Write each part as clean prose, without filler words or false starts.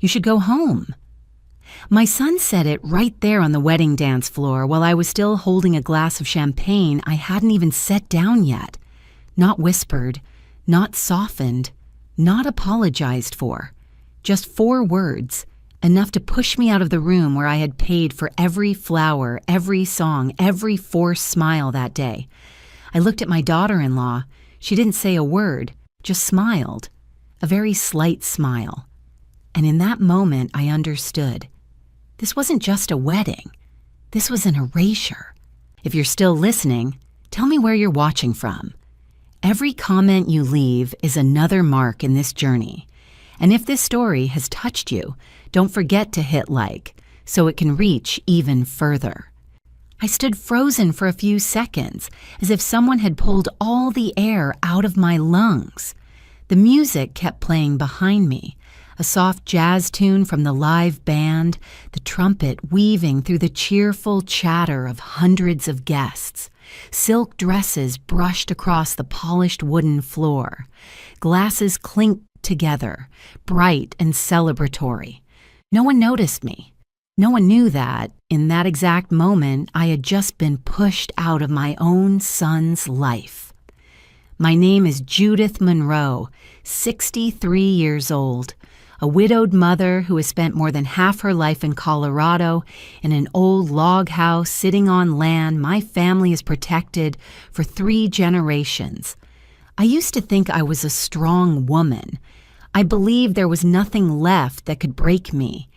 You should go home." My son said it right there on the wedding dance floor while I was still holding a glass of champagne I hadn't even set down yet. Not whispered, not softened, not apologized for. Just 4 words, enough to push me out of the room where I had paid for every flower, every song, every forced smile that day. I looked at my daughter-in-law. She didn't say a word, just smiled. A very slight smile. And in that moment, I understood. This wasn't just a wedding. This was an erasure. If you're still listening, tell me where you're watching from. Every comment you leave is another mark in this journey. And if this story has touched you, don't forget to hit like so it can reach even further. I stood frozen for a few seconds, as if someone had pulled all the air out of my lungs. The music kept playing behind me, a soft jazz tune from the live band, the trumpet weaving through the cheerful chatter of hundreds of guests. Silk dresses brushed across the polished wooden floor. Glasses clinked together, bright and celebratory. No one noticed me. No one knew that, in that exact moment, I had just been pushed out of my own son's life. My name is Judith Monroe, 63 years old, a widowed mother who has spent more than half her life in Colorado in an old log house sitting on land my family has protected for 3 generations. I used to think I was a strong woman. I believed there was nothing left that could break me.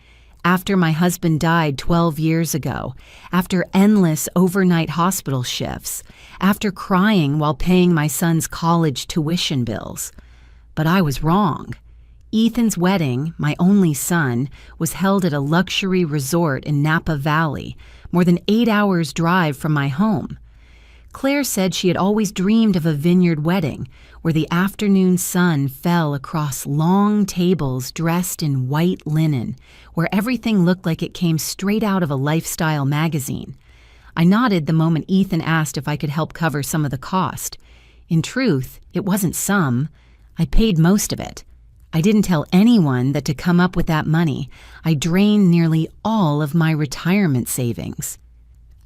After my husband died 12 years ago, after endless overnight hospital shifts, after crying while paying my son's college tuition bills. But I was wrong. Ethan's wedding, my only son, was held at a luxury resort in Napa Valley, more than 8 hours' drive from my home. Claire said she had always dreamed of a vineyard wedding, where the afternoon sun fell across long tables dressed in white linen, where everything looked like it came straight out of a lifestyle magazine. I nodded the moment Ethan asked if I could help cover some of the cost. In truth, it wasn't some. I paid most of it. I didn't tell anyone that to come up with that money, I drained nearly all of my retirement savings.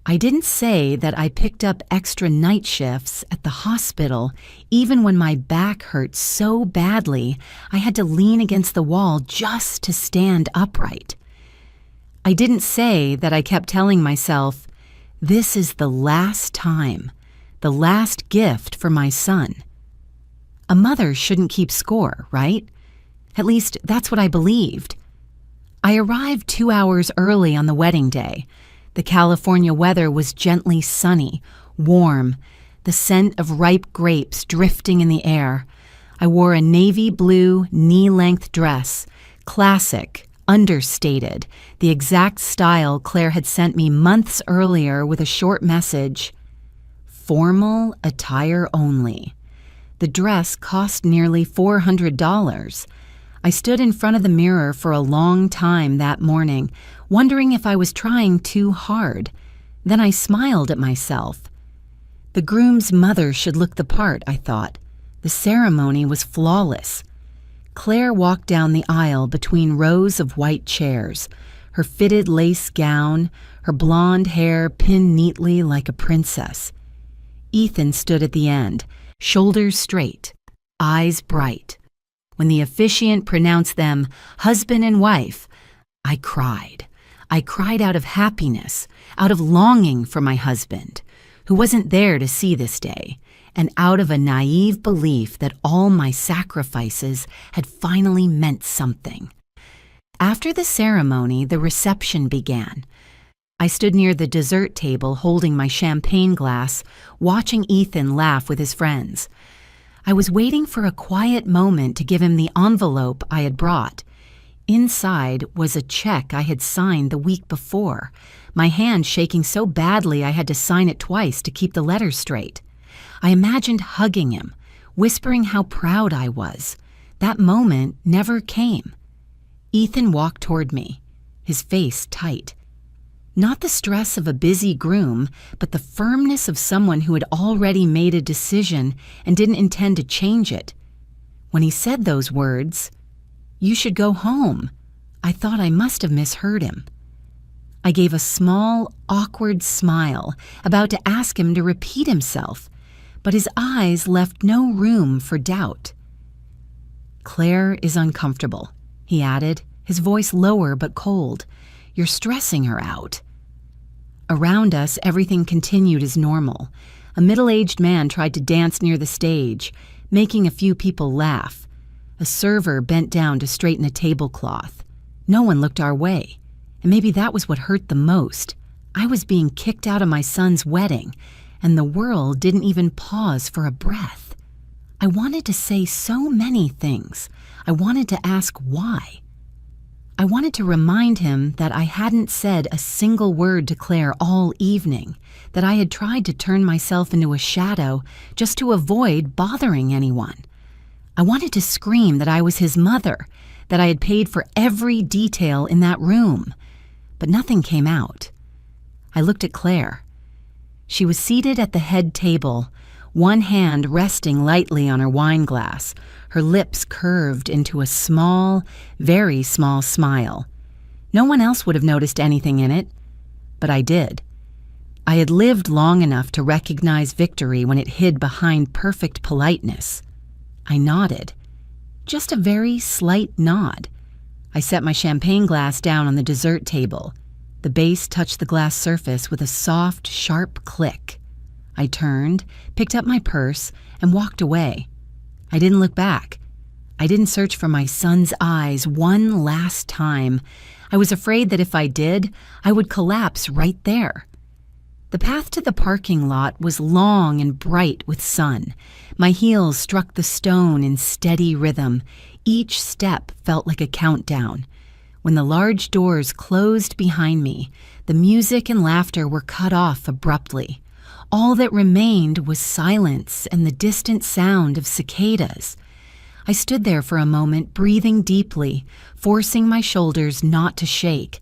I didn't say that I picked up extra night shifts at the hospital even when my back hurt so badly I had to lean against the wall just to stand upright. I didn't say that I kept telling myself, this is the last time, the last gift for my son. A mother shouldn't keep score, right? At least that's what I believed. I arrived 2 hours early on the wedding day. The California weather was gently sunny, warm, the scent of ripe grapes drifting in the air. I wore a navy blue, knee-length dress, classic, understated, the exact style Claire had sent me months earlier with a short message, "Formal attire only." The dress cost nearly $400. I stood in front of the mirror for a long time that morning, wondering if I was trying too hard. Then I smiled at myself. The groom's mother should look the part, I thought. The ceremony was flawless. Claire walked down the aisle between rows of white chairs, her fitted lace gown, her blonde hair pinned neatly like a princess. Ethan stood at the end, shoulders straight, eyes bright. When the officiant pronounced them husband and wife, I cried. I cried out of happiness, out of longing for my husband, who wasn't there to see this day, and out of a naive belief that all my sacrifices had finally meant something. After the ceremony, the reception began. I stood near the dessert table holding my champagne glass, watching Ethan laugh with his friends. I was waiting for a quiet moment to give him the envelope I had brought. Inside was a check I had signed the week before, my hand shaking so badly I had to sign it twice to keep the letters straight. I imagined hugging him, whispering how proud I was. That moment never came. Ethan walked toward me, his face tight. Not the stress of a busy groom, but the firmness of someone who had already made a decision and didn't intend to change it. When he said those words, "You should go home," I thought I must have misheard him. I gave a small, awkward smile, about to ask him to repeat himself, but his eyes left no room for doubt. "Claire is uncomfortable," he added, his voice lower but cold. "You're stressing her out." Around us, everything continued as normal. A middle-aged man tried to dance near the stage, making a few people laugh. A server bent down to straighten a tablecloth. No one looked our way. And maybe that was what hurt the most. I was being kicked out of my son's wedding, and the world didn't even pause for a breath. I wanted to say so many things. I wanted to ask why. I wanted to remind him that I hadn't said a single word to Claire all evening, that I had tried to turn myself into a shadow just to avoid bothering anyone. I wanted to scream that I was his mother, that I had paid for every detail in that room. But nothing came out. I looked at Claire. She was seated at the head table, one hand resting lightly on her wine glass, her lips curved into a small, very small smile. No one else would have noticed anything in it, but I did. I had lived long enough to recognize victory when it hid behind perfect politeness. I nodded. Just a very slight nod. I set my champagne glass down on the dessert table. The base touched the glass surface with a soft, sharp click. I turned, picked up my purse, and walked away. I didn't look back. I didn't search for my son's eyes one last time. I was afraid that if I did, I would collapse right there. The path to the parking lot was long and bright with sun. My heels struck the stone in steady rhythm. Each step felt like a countdown. When the large doors closed behind me, the music and laughter were cut off abruptly. All that remained was silence and the distant sound of cicadas. I stood there for a moment, breathing deeply, forcing my shoulders not to shake.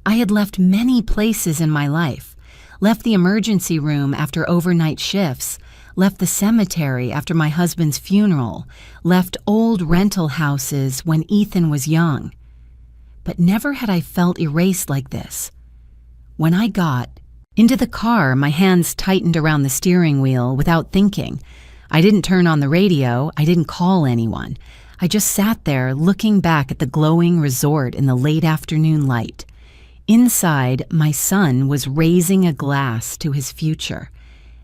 I had left many places in my life. Left the emergency room after overnight shifts, left the cemetery after my husband's funeral, left old rental houses when Ethan was young. But never had I felt erased like this. When I got into the car, my hands tightened around the steering wheel without thinking. I didn't turn on the radio, I didn't call anyone. I just sat there looking back at the glowing resort in the late afternoon light. Inside, my son was raising a glass to his future,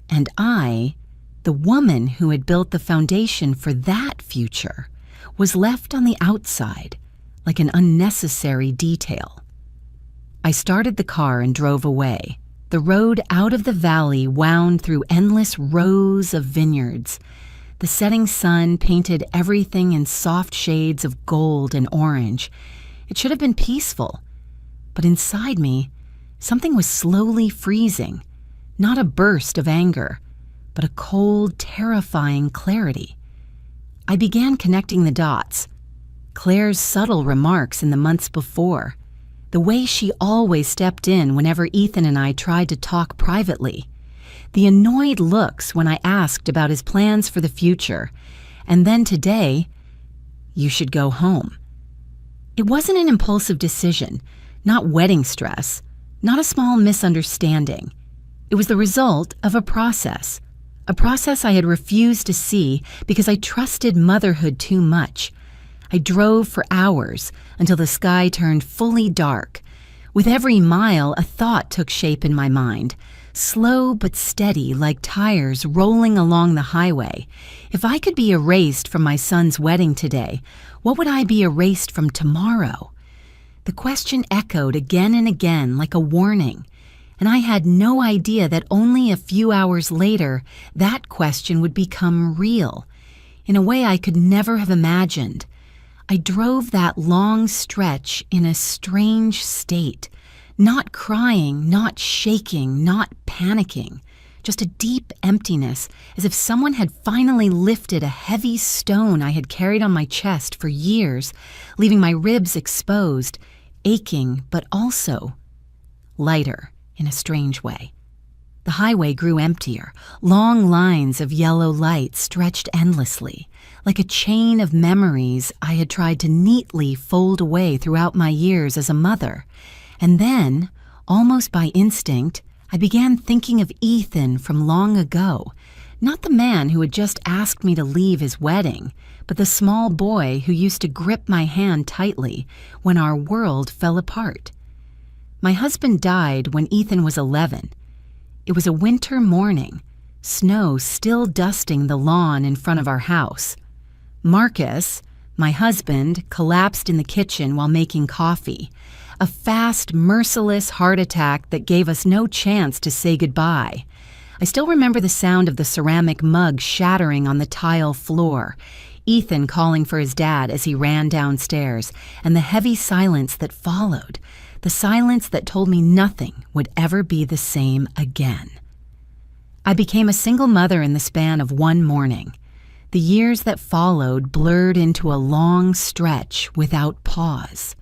and I, the woman who had built the foundation for that future, was left on the outside, like an unnecessary detail. I started the car and drove away. The road out of the valley wound through endless rows of vineyards. The setting sun painted everything in soft shades of gold and orange. It should have been peaceful. But inside me, something was slowly freezing, not a burst of anger, but a cold, terrifying clarity. I began connecting the dots. Claire's subtle remarks in the months before, the way she always stepped in whenever Ethan and I tried to talk privately, the annoyed looks when I asked about his plans for the future, and then today, "You should go home." It wasn't an impulsive decision. Not wedding stress, not a small misunderstanding. It was the result of a process I had refused to see because I trusted motherhood too much. I drove for hours until the sky turned fully dark. With every mile, a thought took shape in my mind, slow but steady like tires rolling along the highway. If I could be erased from my son's wedding today, what would I be erased from tomorrow? The question echoed again and again like a warning, and I had no idea that only a few hours later that question would become real, in a way I could never have imagined. I drove that long stretch in a strange state, not crying, not shaking, not panicking, just a deep emptiness, as if someone had finally lifted a heavy stone I had carried on my chest for years, leaving my ribs exposed, aching, but also lighter in a strange way. The highway grew emptier. Long lines of yellow light stretched endlessly, like a chain of memories I had tried to neatly fold away throughout my years as a mother. And then, almost by instinct, I began thinking of Ethan from long ago, not the man who had just asked me to leave his wedding, but the small boy who used to grip my hand tightly when our world fell apart. My husband died when Ethan was 11. It was a winter morning, snow still dusting the lawn in front of our house. Marcus, my husband, collapsed in the kitchen while making coffee, a fast, merciless heart attack that gave us no chance to say goodbye. I still remember the sound of the ceramic mug shattering on the tile floor, Ethan calling for his dad as he ran downstairs, and the heavy silence that followed, the silence that told me nothing would ever be the same again. I became a single mother in the span of one morning. The years that followed blurred into a long stretch without pause.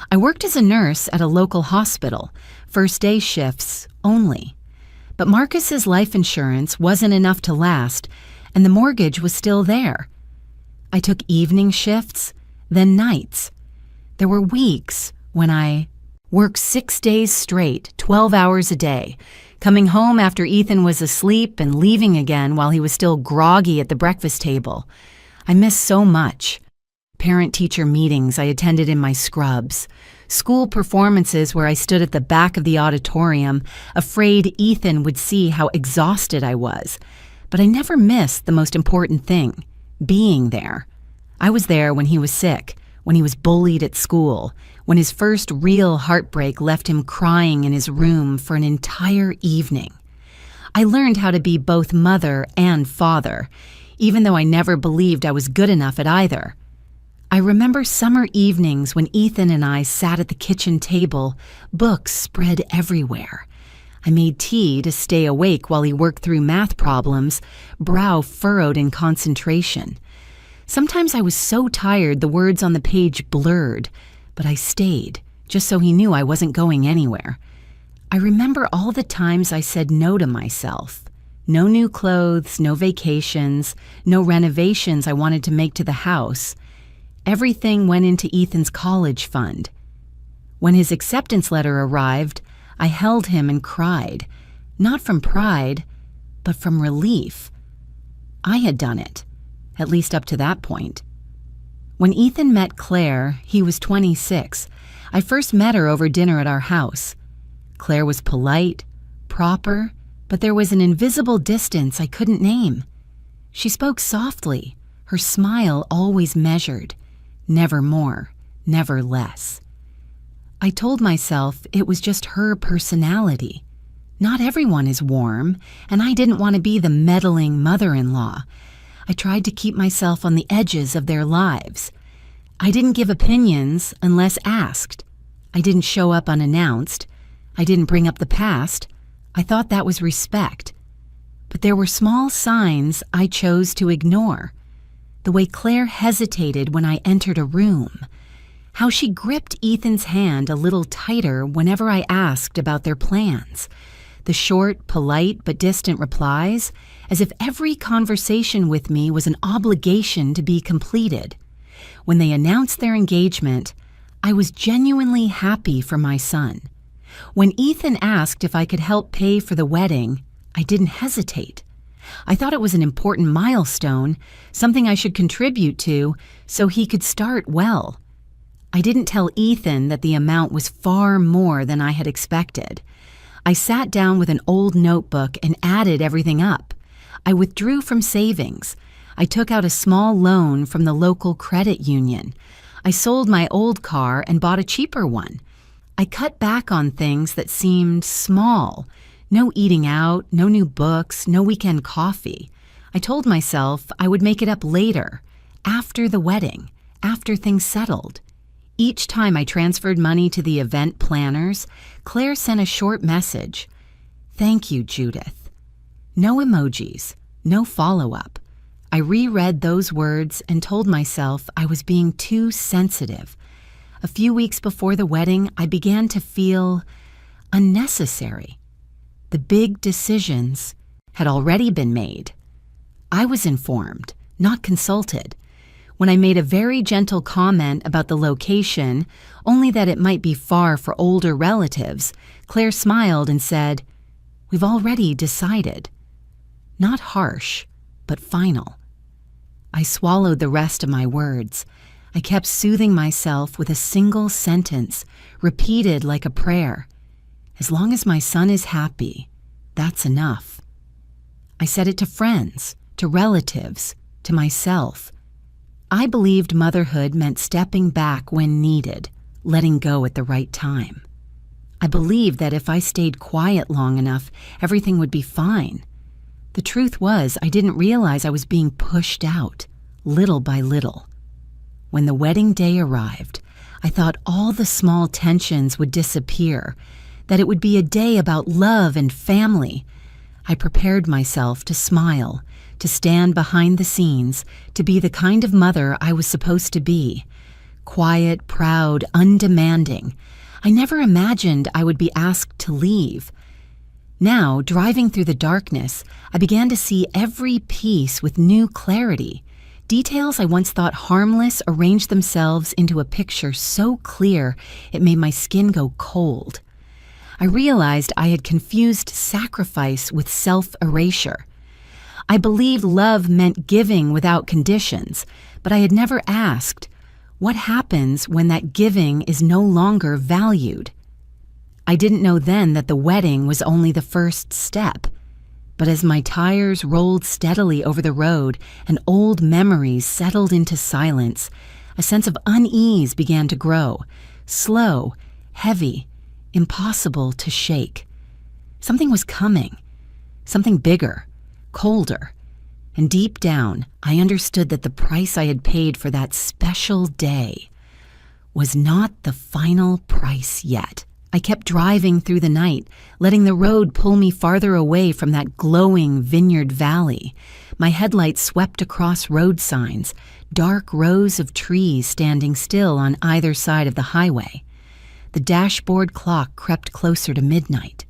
I worked as a nurse at a local hospital, first-day shifts only. But Marcus's life insurance wasn't enough to last, and the mortgage was still there. I took evening shifts, then nights. There were weeks when I worked 6 days straight, 12 hours a day, coming home after Ethan was asleep and leaving again while he was still groggy at the breakfast table. I missed so much. Parent-teacher meetings I attended in my scrubs, school performances where I stood at the back of the auditorium, afraid Ethan would see how exhausted I was. But I never missed the most important thing, being there. I was there when he was sick, when he was bullied at school, when his first real heartbreak left him crying in his room for an entire evening. I learned how to be both mother and father, even though I never believed I was good enough at either. I remember summer evenings when Ethan and I sat at the kitchen table, books spread everywhere. I made tea to stay awake while he worked through math problems, brow furrowed in concentration. Sometimes I was so tired the words on the page blurred, but I stayed, just so he knew I wasn't going anywhere. I remember all the times I said no to myself. No new clothes, no vacations, no renovations I wanted to make to the house. Everything went into Ethan's college fund. When his acceptance letter arrived, I held him and cried, not from pride, but from relief. I had done it, at least up to that point. When Ethan met Claire, he was 26. I first met her over dinner at our house. Claire was polite, proper, but there was an invisible distance I couldn't name. She spoke softly, her smile always measured. Never more, never less. I told myself it was just her personality. Not everyone is warm, and I didn't want to be the meddling mother-in-law. I tried to keep myself on the edges of their lives. I didn't give opinions unless asked. I didn't show up unannounced. I didn't bring up the past. I thought that was respect. But there were small signs I chose to ignore. The way Claire hesitated when I entered a room, how she gripped Ethan's hand a little tighter whenever I asked about their plans, the short, polite but distant replies, as if every conversation with me was an obligation to be completed. When they announced their engagement, I was genuinely happy for my son. When Ethan asked if I could help pay for the wedding, I didn't hesitate. I thought it was an important milestone, something I should contribute to so he could start well. I didn't tell Ethan that the amount was far more than I had expected. I sat down with an old notebook and added everything up. I withdrew from savings. I took out a small loan from the local credit union. I sold my old car and bought a cheaper one. I cut back on things that seemed small. No eating out, no new books, no weekend coffee. I told myself I would make it up later, after the wedding, after things settled. Each time I transferred money to the event planners, Claire sent a short message. "Thank you, Judith." No emojis, no follow-up. I reread those words and told myself I was being too sensitive. A few weeks before the wedding, I began to feel unnecessary. The big decisions had already been made. I was informed, not consulted. When I made a very gentle comment about the location, only that it might be far for older relatives, Claire smiled and said, "We've already decided." Not harsh, but final. I swallowed the rest of my words. I kept soothing myself with a single sentence, repeated like a prayer. As long as my son is happy, that's enough. I said it to friends, to relatives, to myself. I believed motherhood meant stepping back when needed, letting go at the right time. I believed that if I stayed quiet long enough, everything would be fine. The truth was, I didn't realize I was being pushed out, little by little. When the wedding day arrived, I thought all the small tensions would disappear, that it would be a day about love and family. I prepared myself to smile, to stand behind the scenes, to be the kind of mother I was supposed to be. Quiet, proud, undemanding. I never imagined I would be asked to leave. Now, driving through the darkness, I began to see every piece with new clarity. Details I once thought harmless arranged themselves into a picture so clear it made my skin go cold. I realized I had confused sacrifice with self-erasure. I believed love meant giving without conditions, but I had never asked, what happens when that giving is no longer valued? I didn't know then that the wedding was only the first step. But as my tires rolled steadily over the road and old memories settled into silence, a sense of unease began to grow, slow, heavy, impossible to shake. Something was coming, something bigger, colder, and deep down I understood that the price I had paid for that special day was not the final price yet. I kept driving through the night, letting the road pull me farther away from that glowing vineyard valley. My headlights swept across road signs, dark rows of trees standing still on either side of the highway. The dashboard clock crept closer to midnight.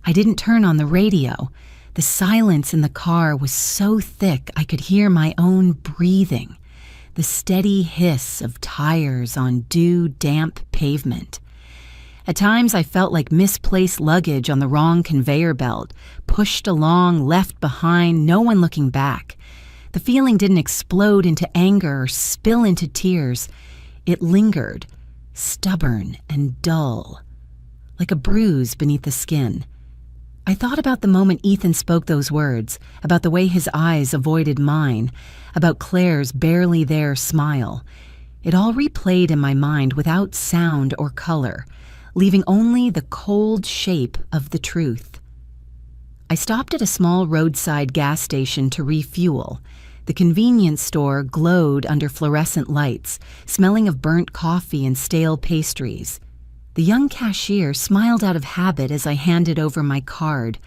I didn't turn on the radio. The silence in the car was so thick I could hear my own breathing, the steady hiss of tires on dew-damp pavement. At times I felt like misplaced luggage on the wrong conveyor belt, pushed along, left behind, no one looking back. The feeling didn't explode into anger or spill into tears. It lingered, stubborn and dull, like a bruise beneath the skin. I thought about the moment Ethan spoke those words, about the way his eyes avoided mine, about Claire's barely there smile. It all replayed in my mind without sound or color, leaving only the cold shape of the truth. I stopped at a small roadside gas station to refuel. The convenience store glowed under fluorescent lights, smelling of burnt coffee and stale pastries. The young cashier smiled out of habit as I handed over my card,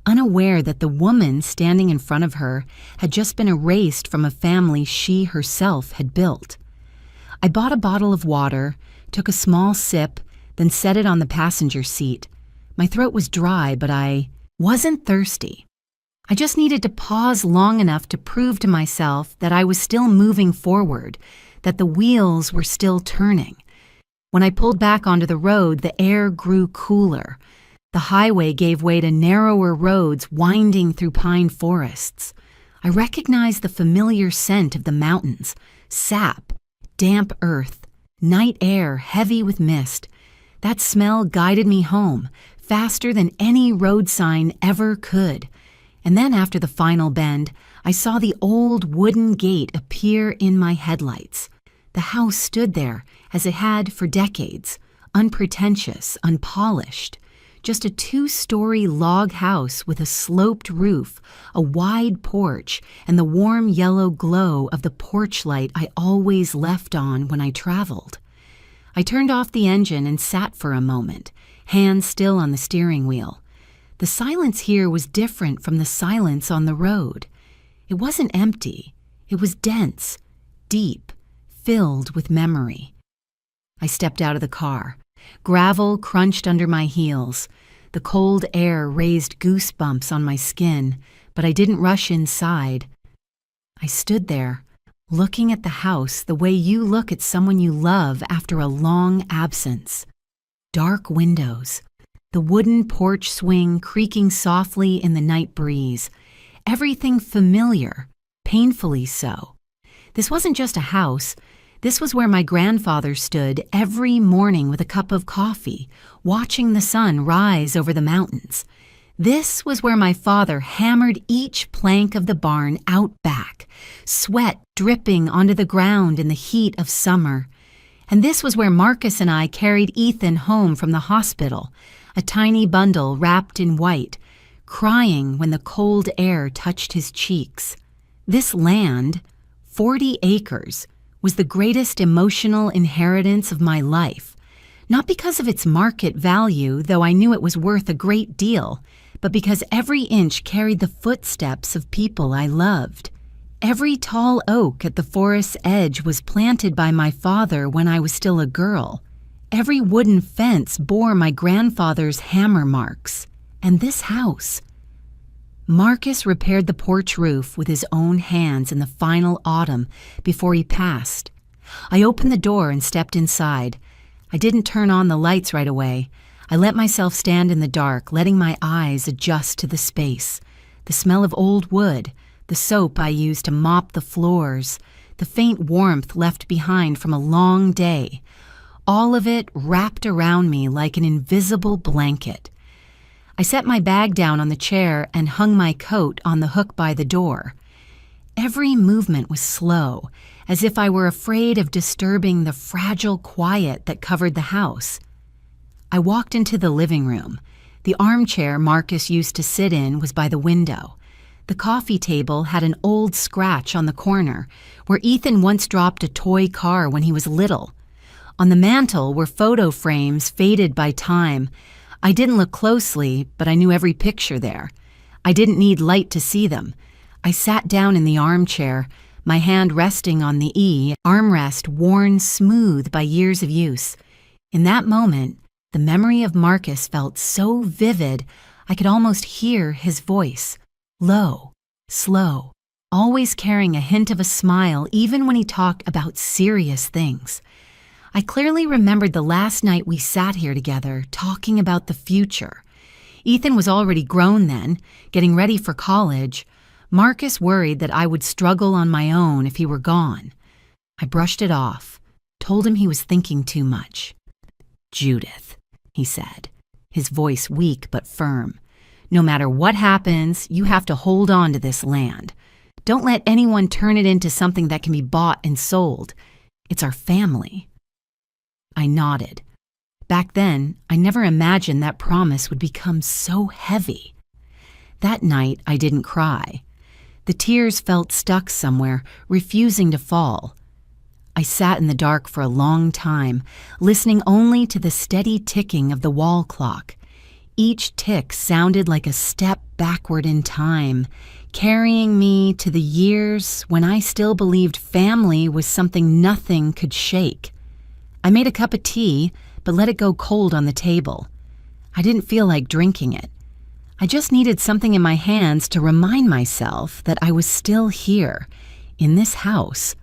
unaware that the woman standing in front of her had just been erased from a family she herself had built. I bought a bottle of water, took a small sip, then set it on the passenger seat. My throat was dry, but I wasn't thirsty. I just needed to pause long enough to prove to myself that I was still moving forward, that the wheels were still turning. When I pulled back onto the road, the air grew cooler. The highway gave way to narrower roads winding through pine forests. I recognized the familiar scent of the mountains, sap, damp earth, night air heavy with mist. That smell guided me home, faster than any road sign ever could. And then after the final bend, I saw the old wooden gate appear in my headlights. The house stood there, as it had for decades, unpretentious, unpolished. Just a 2-story log house with a sloped roof, a wide porch, and the warm yellow glow of the porch light I always left on when I traveled. I turned off the engine and sat for a moment, hands still on the steering wheel. The silence here was different from the silence on the road. It wasn't empty. It was dense, deep, filled with memory. I stepped out of the car. Gravel crunched under my heels. The cold air raised goosebumps on my skin, but I didn't rush inside. I stood there, looking at the house the way you look at someone you love after a long absence. Dark windows, the wooden porch swing creaking softly in the night breeze. Everything familiar, painfully so. This wasn't just a house. This was where my grandfather stood every morning with a cup of coffee, watching the sun rise over the mountains. This was where my father hammered each plank of the barn out back, sweat dripping onto the ground in the heat of summer. And this was where Marcus and I carried Ethan home from the hospital, a tiny bundle wrapped in white, crying when the cold air touched his cheeks. This land, 40 acres, was the greatest emotional inheritance of my life, not because of its market value, though I knew it was worth a great deal, but because every inch carried the footsteps of people I loved. Every tall oak at the forest's edge was planted by my father when I was still a girl. Every wooden fence bore my grandfather's hammer marks. And this house. Marcus repaired the porch roof with his own hands in the final autumn before he passed. I opened the door and stepped inside. I didn't turn on the lights right away. I let myself stand in the dark, letting my eyes adjust to the space. The smell of old wood, the soap I used to mop the floors, the faint warmth left behind from a long day. All of it wrapped around me like an invisible blanket. I set my bag down on the chair and hung my coat on the hook by the door. Every movement was slow, as if I were afraid of disturbing the fragile quiet that covered the house. I walked into the living room. The armchair Marcus used to sit in was by the window. The coffee table had an old scratch on the corner, where Ethan once dropped a toy car when he was little. On the mantel were photo frames faded by time. I didn't look closely, but I knew every picture there. I didn't need light to see them. I sat down in the armchair, my hand resting on the armrest worn smooth by years of use. In that moment, the memory of Marcus felt so vivid I could almost hear his voice. Low, slow, always carrying a hint of a smile even when he talked about serious things. I clearly remembered the last night we sat here together, talking about the future. Ethan was already grown then, getting ready for college. Marcus worried that I would struggle on my own if he were gone. I brushed it off, told him he was thinking too much. "Judith," he said, his voice weak but firm. "No matter what happens, you have to hold on to this land. Don't let anyone turn it into something that can be bought and sold. It's our family." I nodded. Back then, I never imagined that promise would become so heavy. That night, I didn't cry. The tears felt stuck somewhere, refusing to fall. I sat in the dark for a long time, listening only to the steady ticking of the wall clock. Each tick sounded like a step backward in time, carrying me to the years when I still believed family was something nothing could shake. I made a cup of tea, but let it go cold on the table. I didn't feel like drinking it. I just needed something in my hands to remind myself that I was still here, in this house,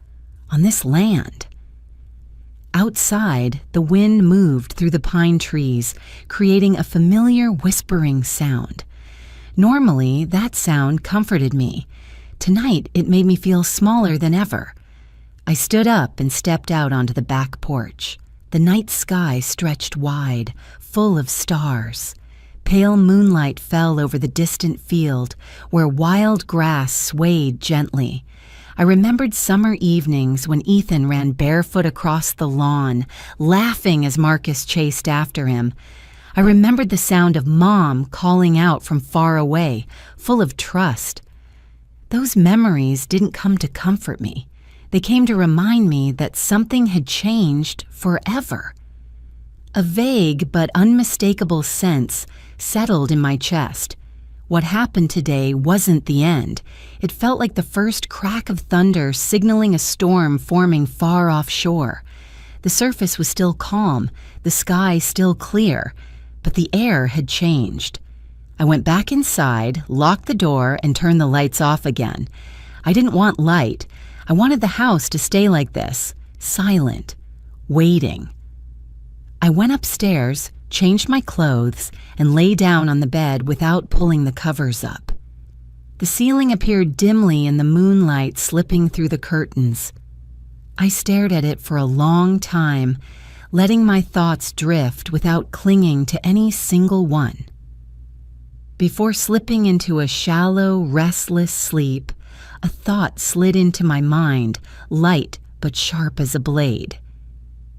on this land. Outside, the wind moved through the pine trees, creating a familiar whispering sound. Normally, that sound comforted me. Tonight, it made me feel smaller than ever. I stood up and stepped out onto the back porch. The night sky stretched wide, full of stars. Pale moonlight fell over the distant field, where wild grass swayed gently. I remembered summer evenings when Ethan ran barefoot across the lawn, laughing as Marcus chased after him. I remembered the sound of Mom calling out from far away, full of trust. Those memories didn't come to comfort me. They came to remind me that something had changed forever. A vague but unmistakable sense settled in my chest. What happened today wasn't the end. It felt like the first crack of thunder signaling a storm forming far offshore. The surface was still calm, the sky still clear, but the air had changed. I went back inside, locked the door, and turned the lights off again. I didn't want light. I wanted the house to stay like this, silent, waiting. I went upstairs, changed my clothes, and lay down on the bed without pulling the covers up. The ceiling appeared dimly in the moonlight slipping through the curtains. I stared at it for a long time, letting my thoughts drift without clinging to any single one. Before slipping into a shallow, restless sleep, a thought slid into my mind, light but sharp as a blade.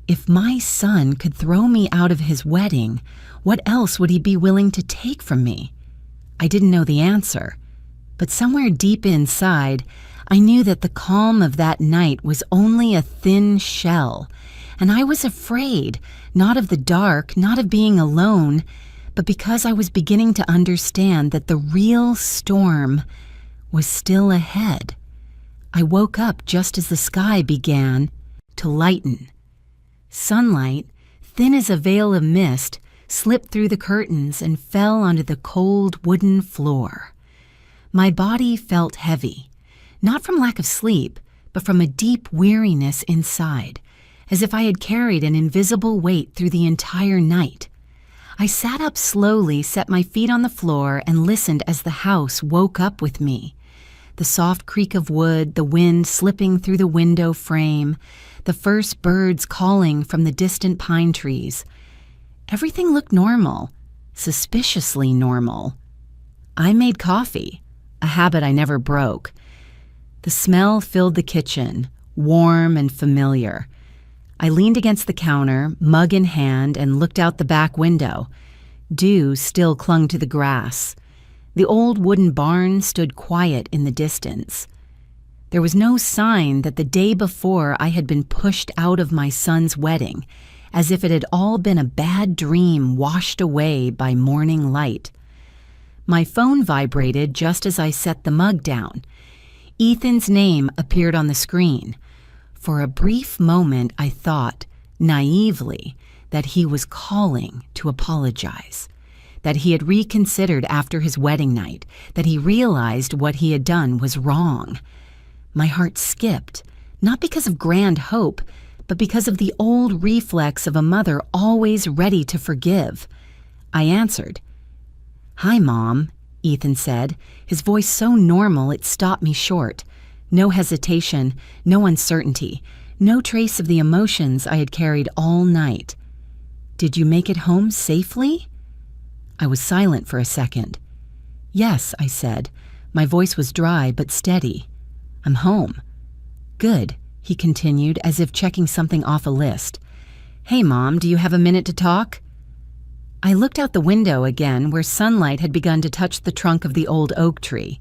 If my son could throw me out of his wedding, what else would he be willing to take from me? I didn't know the answer, but somewhere deep inside, I knew that the calm of that night was only a thin shell, and I was afraid, not of the dark, not of being alone, but because I was beginning to understand that the real storm was still ahead. I woke up just as the sky began to lighten. Sunlight, thin as a veil of mist, slipped through the curtains and fell onto the cold wooden floor. My body felt heavy, not from lack of sleep, but from a deep weariness inside, as if I had carried an invisible weight through the entire night. I sat up slowly, set my feet on the floor, and listened as the house woke up with me. The soft creak of wood, the wind slipping through the window frame, the first birds calling from the distant pine trees. Everything looked normal, suspiciously normal. I made coffee, a habit I never broke. The smell filled the kitchen, warm and familiar. I leaned against the counter, mug in hand, and looked out the back window. Dew still clung to the grass. The old wooden barn stood quiet in the distance. There was no sign that the day before I had been pushed out of my son's wedding, as if it had all been a bad dream washed away by morning light. My phone vibrated just as I set the mug down. Ethan's name appeared on the screen. For a brief moment, I thought, naively, that he was calling to apologize, that he had reconsidered after his wedding night, that he realized what he had done was wrong. My heart skipped, not because of grand hope, but because of the old reflex of a mother always ready to forgive. I answered. "Hi, Mom," Ethan said, his voice so normal it stopped me short. No hesitation, no uncertainty, no trace of the emotions I had carried all night. "Did you make it home safely?" I was silent for a second. "Yes," I said. My voice was dry but steady. "I'm home." "Good," he continued, as if checking something off a list. "Hey, Mom, do you have a minute to talk?" I looked out the window again, where sunlight had begun to touch the trunk of the old oak tree.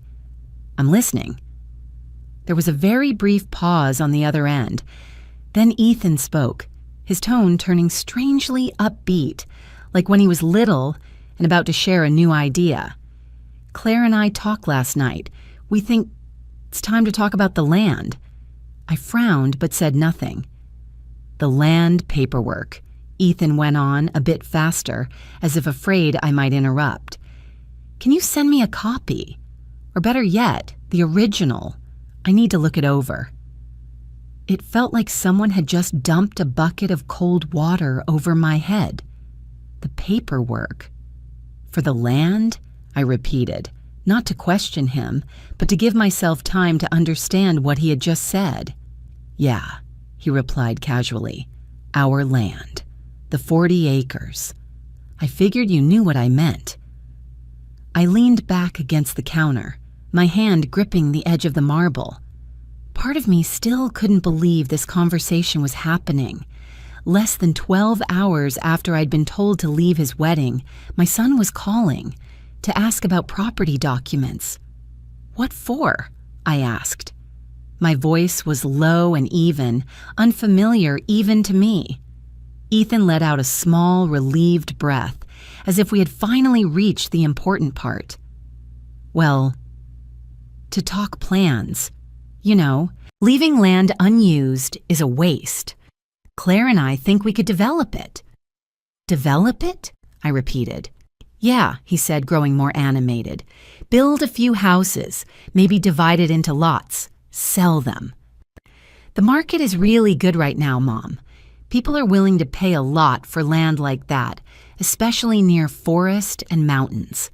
"I'm listening." There was a very brief pause on the other end. Then Ethan spoke, his tone turning strangely upbeat, like when he was little and about to share a new idea. "Claire and I talked last night. We think it's time to talk about the land." I frowned but said nothing. "The land paperwork," Ethan went on a bit faster, as if afraid I might interrupt. "Can you send me a copy? Or better yet, the original? I need to look it over." It felt like someone had just dumped a bucket of cold water over my head. The paperwork. "For the land?" I repeated, not to question him, but to give myself time to understand what he had just said. "Yeah," he replied casually. "Our land. The 40 acres. I figured you knew what I meant." I leaned back against the counter, my hand gripping the edge of the marble. Part of me still couldn't believe this conversation was happening. Less than 12 hours after I'd been told to leave his wedding, my son was calling to ask about property documents. "What for?" I asked. My voice was low and even, unfamiliar even to me. Ethan let out a small, relieved breath, as if we had finally reached the important part. "Well, to talk plans. You know, leaving land unused is a waste. Claire and I think we could develop it." "Develop it?" I repeated. Yeah, he said, growing more animated. Build a few houses, maybe divide it into lots. Sell them. The market is really good right now, Mom. People are willing to pay a lot for land like that, especially near forest and mountains.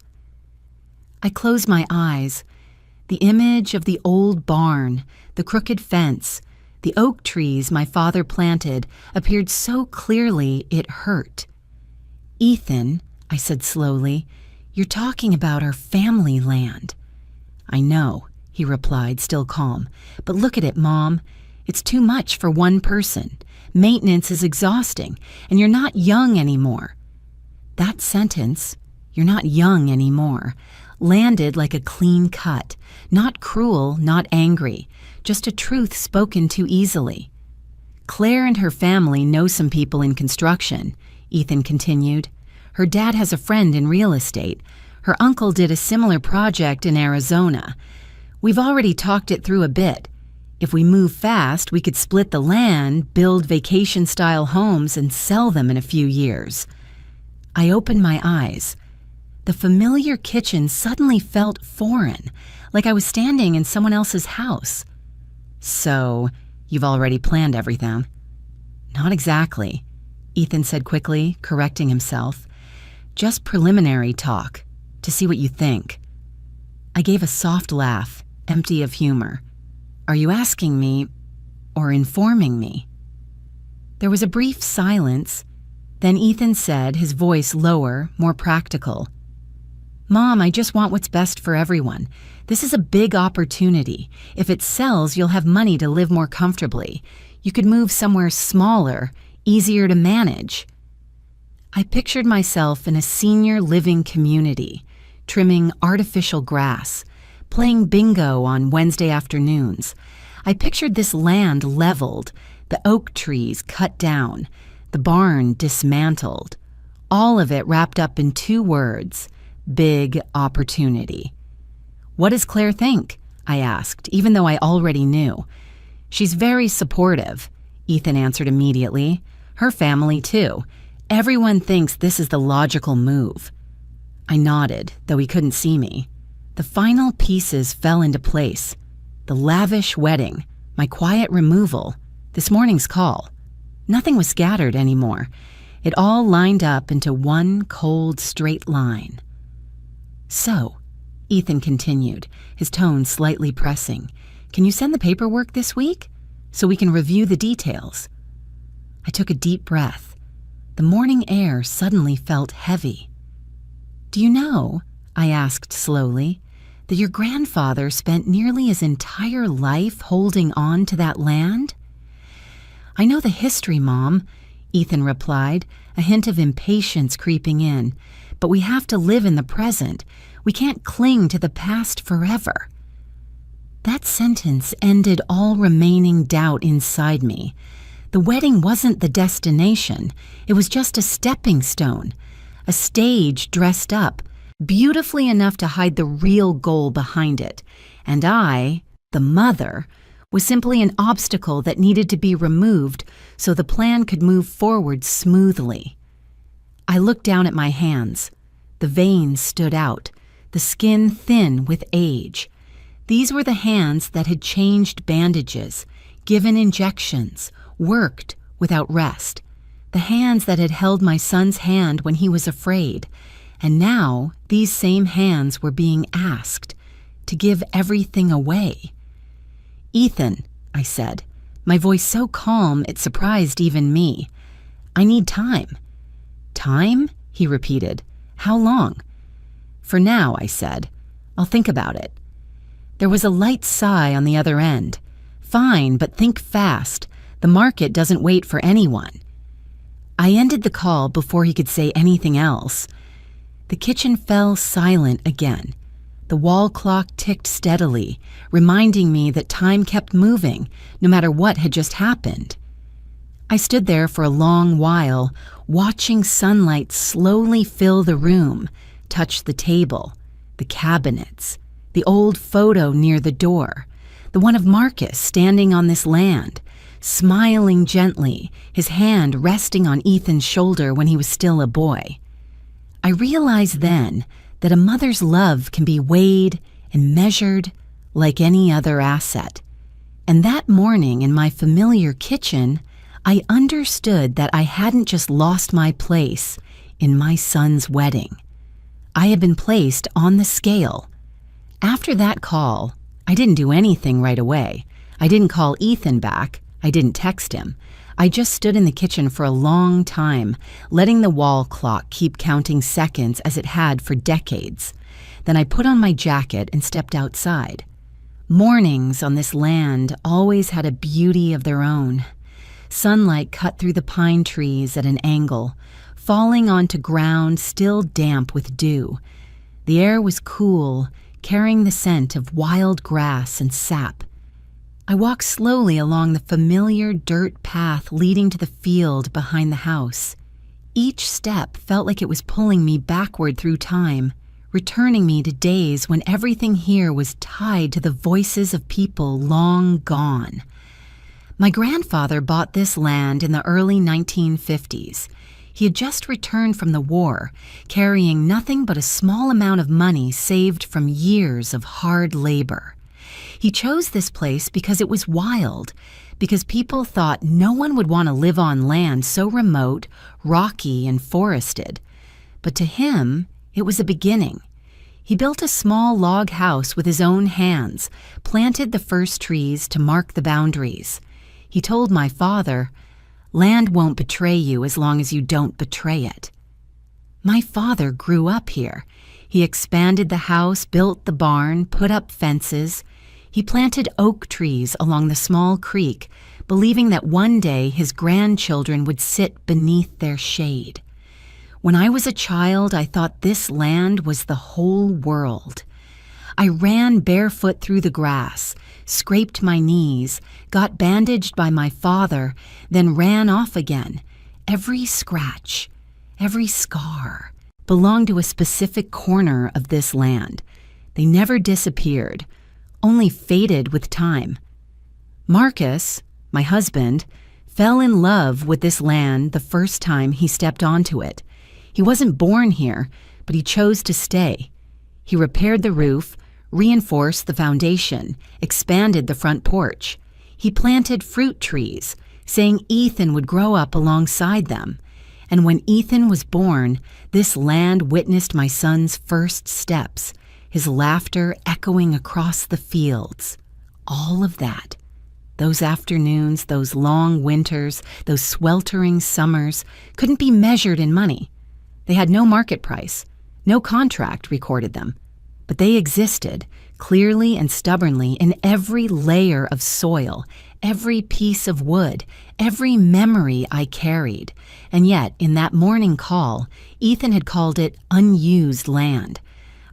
I closed my eyes. The image of the old barn, the crooked fence, the oak trees my father planted appeared so clearly it hurt. Ethan, I said slowly, you're talking about our family land. I know, he replied, still calm. But look at it, Mom. It's too much for one person. Maintenance is exhausting, and you're not young anymore. That sentence, you're not young anymore, landed like a clean cut, not cruel, not angry, just a truth spoken too easily. Claire and her family know some people in construction, Ethan continued. Her dad has a friend in real estate. Her uncle did a similar project in Arizona. We've already talked it through a bit. If we move fast, we could split the land, build vacation-style homes, and sell them in a few years. I opened my eyes. The familiar kitchen suddenly felt foreign, like I was standing in someone else's house. So, you've already planned everything? Not exactly, Ethan said quickly, correcting himself. Just preliminary talk, to see what you think. I gave a soft laugh, empty of humor. Are you asking me, or informing me? There was a brief silence. Then Ethan said, his voice lower, more practical. Mom, I just want what's best for everyone. This is a big opportunity. If it sells, you'll have money to live more comfortably. You could move somewhere smaller, easier to manage. I pictured myself in a senior living community, trimming artificial grass, playing bingo on Wednesday afternoons. I pictured this land leveled, the oak trees cut down, the barn dismantled, all of it wrapped up in 2 words, big opportunity. What does Claire think? I asked, even though I already knew. She's very supportive, Ethan answered immediately. Her family, too. Everyone thinks this is the logical move. I nodded, though he couldn't see me. The final pieces fell into place. The lavish wedding, my quiet removal, this morning's call. Nothing was scattered anymore. It all lined up into one cold, straight line. So, Ethan continued, his tone slightly pressing, can you send the paperwork this week? So we can review the details. I took a deep breath. The morning air suddenly felt heavy. Do you know, I asked slowly, that your grandfather spent nearly his entire life holding on to that land? I know the history, Mom, Ethan replied, a hint of impatience creeping in. But we have to live in the present. We can't cling to the past forever. That sentence ended all remaining doubt inside me. The wedding wasn't the destination. It was just a stepping stone, a stage dressed up, beautifully enough to hide the real goal behind it. And I, the mother, was simply an obstacle that needed to be removed so the plan could move forward smoothly. I looked down at my hands. The veins stood out, the skin thin with age. These were the hands that had changed bandages, given injections, worked without rest. The hands that had held my son's hand when he was afraid. And now these same hands were being asked to give everything away. Ethan, I said, my voice so calm it surprised even me. I need time. Time? He repeated. How long? For now, I said. I'll think about it. There was a light sigh on the other end. Fine, but think fast. The market doesn't wait for anyone. I ended the call before he could say anything else. The kitchen fell silent again. The wall clock ticked steadily, reminding me that time kept moving, no matter what had just happened. I stood there for a long while, watching sunlight slowly fill the room, touch the table, the cabinets, the old photo near the door, the one of Marcus standing on this land, smiling gently, his hand resting on Ethan's shoulder when he was still a boy. I realized then that a mother's love can be weighed and measured like any other asset. And that morning in my familiar kitchen, I understood that I hadn't just lost my place in my son's wedding. I had been placed on the scale. After that call, I didn't do anything right away. I didn't call Ethan back. I didn't text him. I just stood in the kitchen for a long time, letting the wall clock keep counting seconds as it had for decades. Then I put on my jacket and stepped outside. Mornings on this land always had a beauty of their own. Sunlight cut through the pine trees at an angle, falling onto ground still damp with dew. The air was cool, carrying the scent of wild grass and sap. I walked slowly along the familiar dirt path leading to the field behind the house. Each step felt like it was pulling me backward through time, returning me to days when everything here was tied to the voices of people long gone. My grandfather bought this land in the early 1950s. He had just returned from the war, carrying nothing but a small amount of money saved from years of hard labor. He chose this place because it was wild, because people thought no one would want to live on land so remote, rocky, and forested. But to him, it was a beginning. He built a small log house with his own hands, planted the first trees to mark the boundaries. He told my father, "Land won't betray you as long as you don't betray it." My father grew up here. He expanded the house, built the barn, put up fences. He planted oak trees along the small creek, believing that one day his grandchildren would sit beneath their shade. When I was a child, I thought this land was the whole world. I ran barefoot through the grass, scraped my knees, got bandaged by my father, then ran off again. Every scratch, every scar belonged to a specific corner of this land. They never disappeared, only faded with time. Marcus, my husband, fell in love with this land the first time he stepped onto it. He wasn't born here, but he chose to stay. He repaired the roof, reinforced the foundation, expanded the front porch. He planted fruit trees, saying Ethan would grow up alongside them. And when Ethan was born, this land witnessed my son's first steps, his laughter echoing across the fields. All of that. Those afternoons, those long winters, those sweltering summers couldn't be measured in money. They had no market price. No contract recorded them. But they existed, clearly and stubbornly, in every layer of soil, every piece of wood, every memory I carried. And yet, in that morning call, Ethan had called it unused land.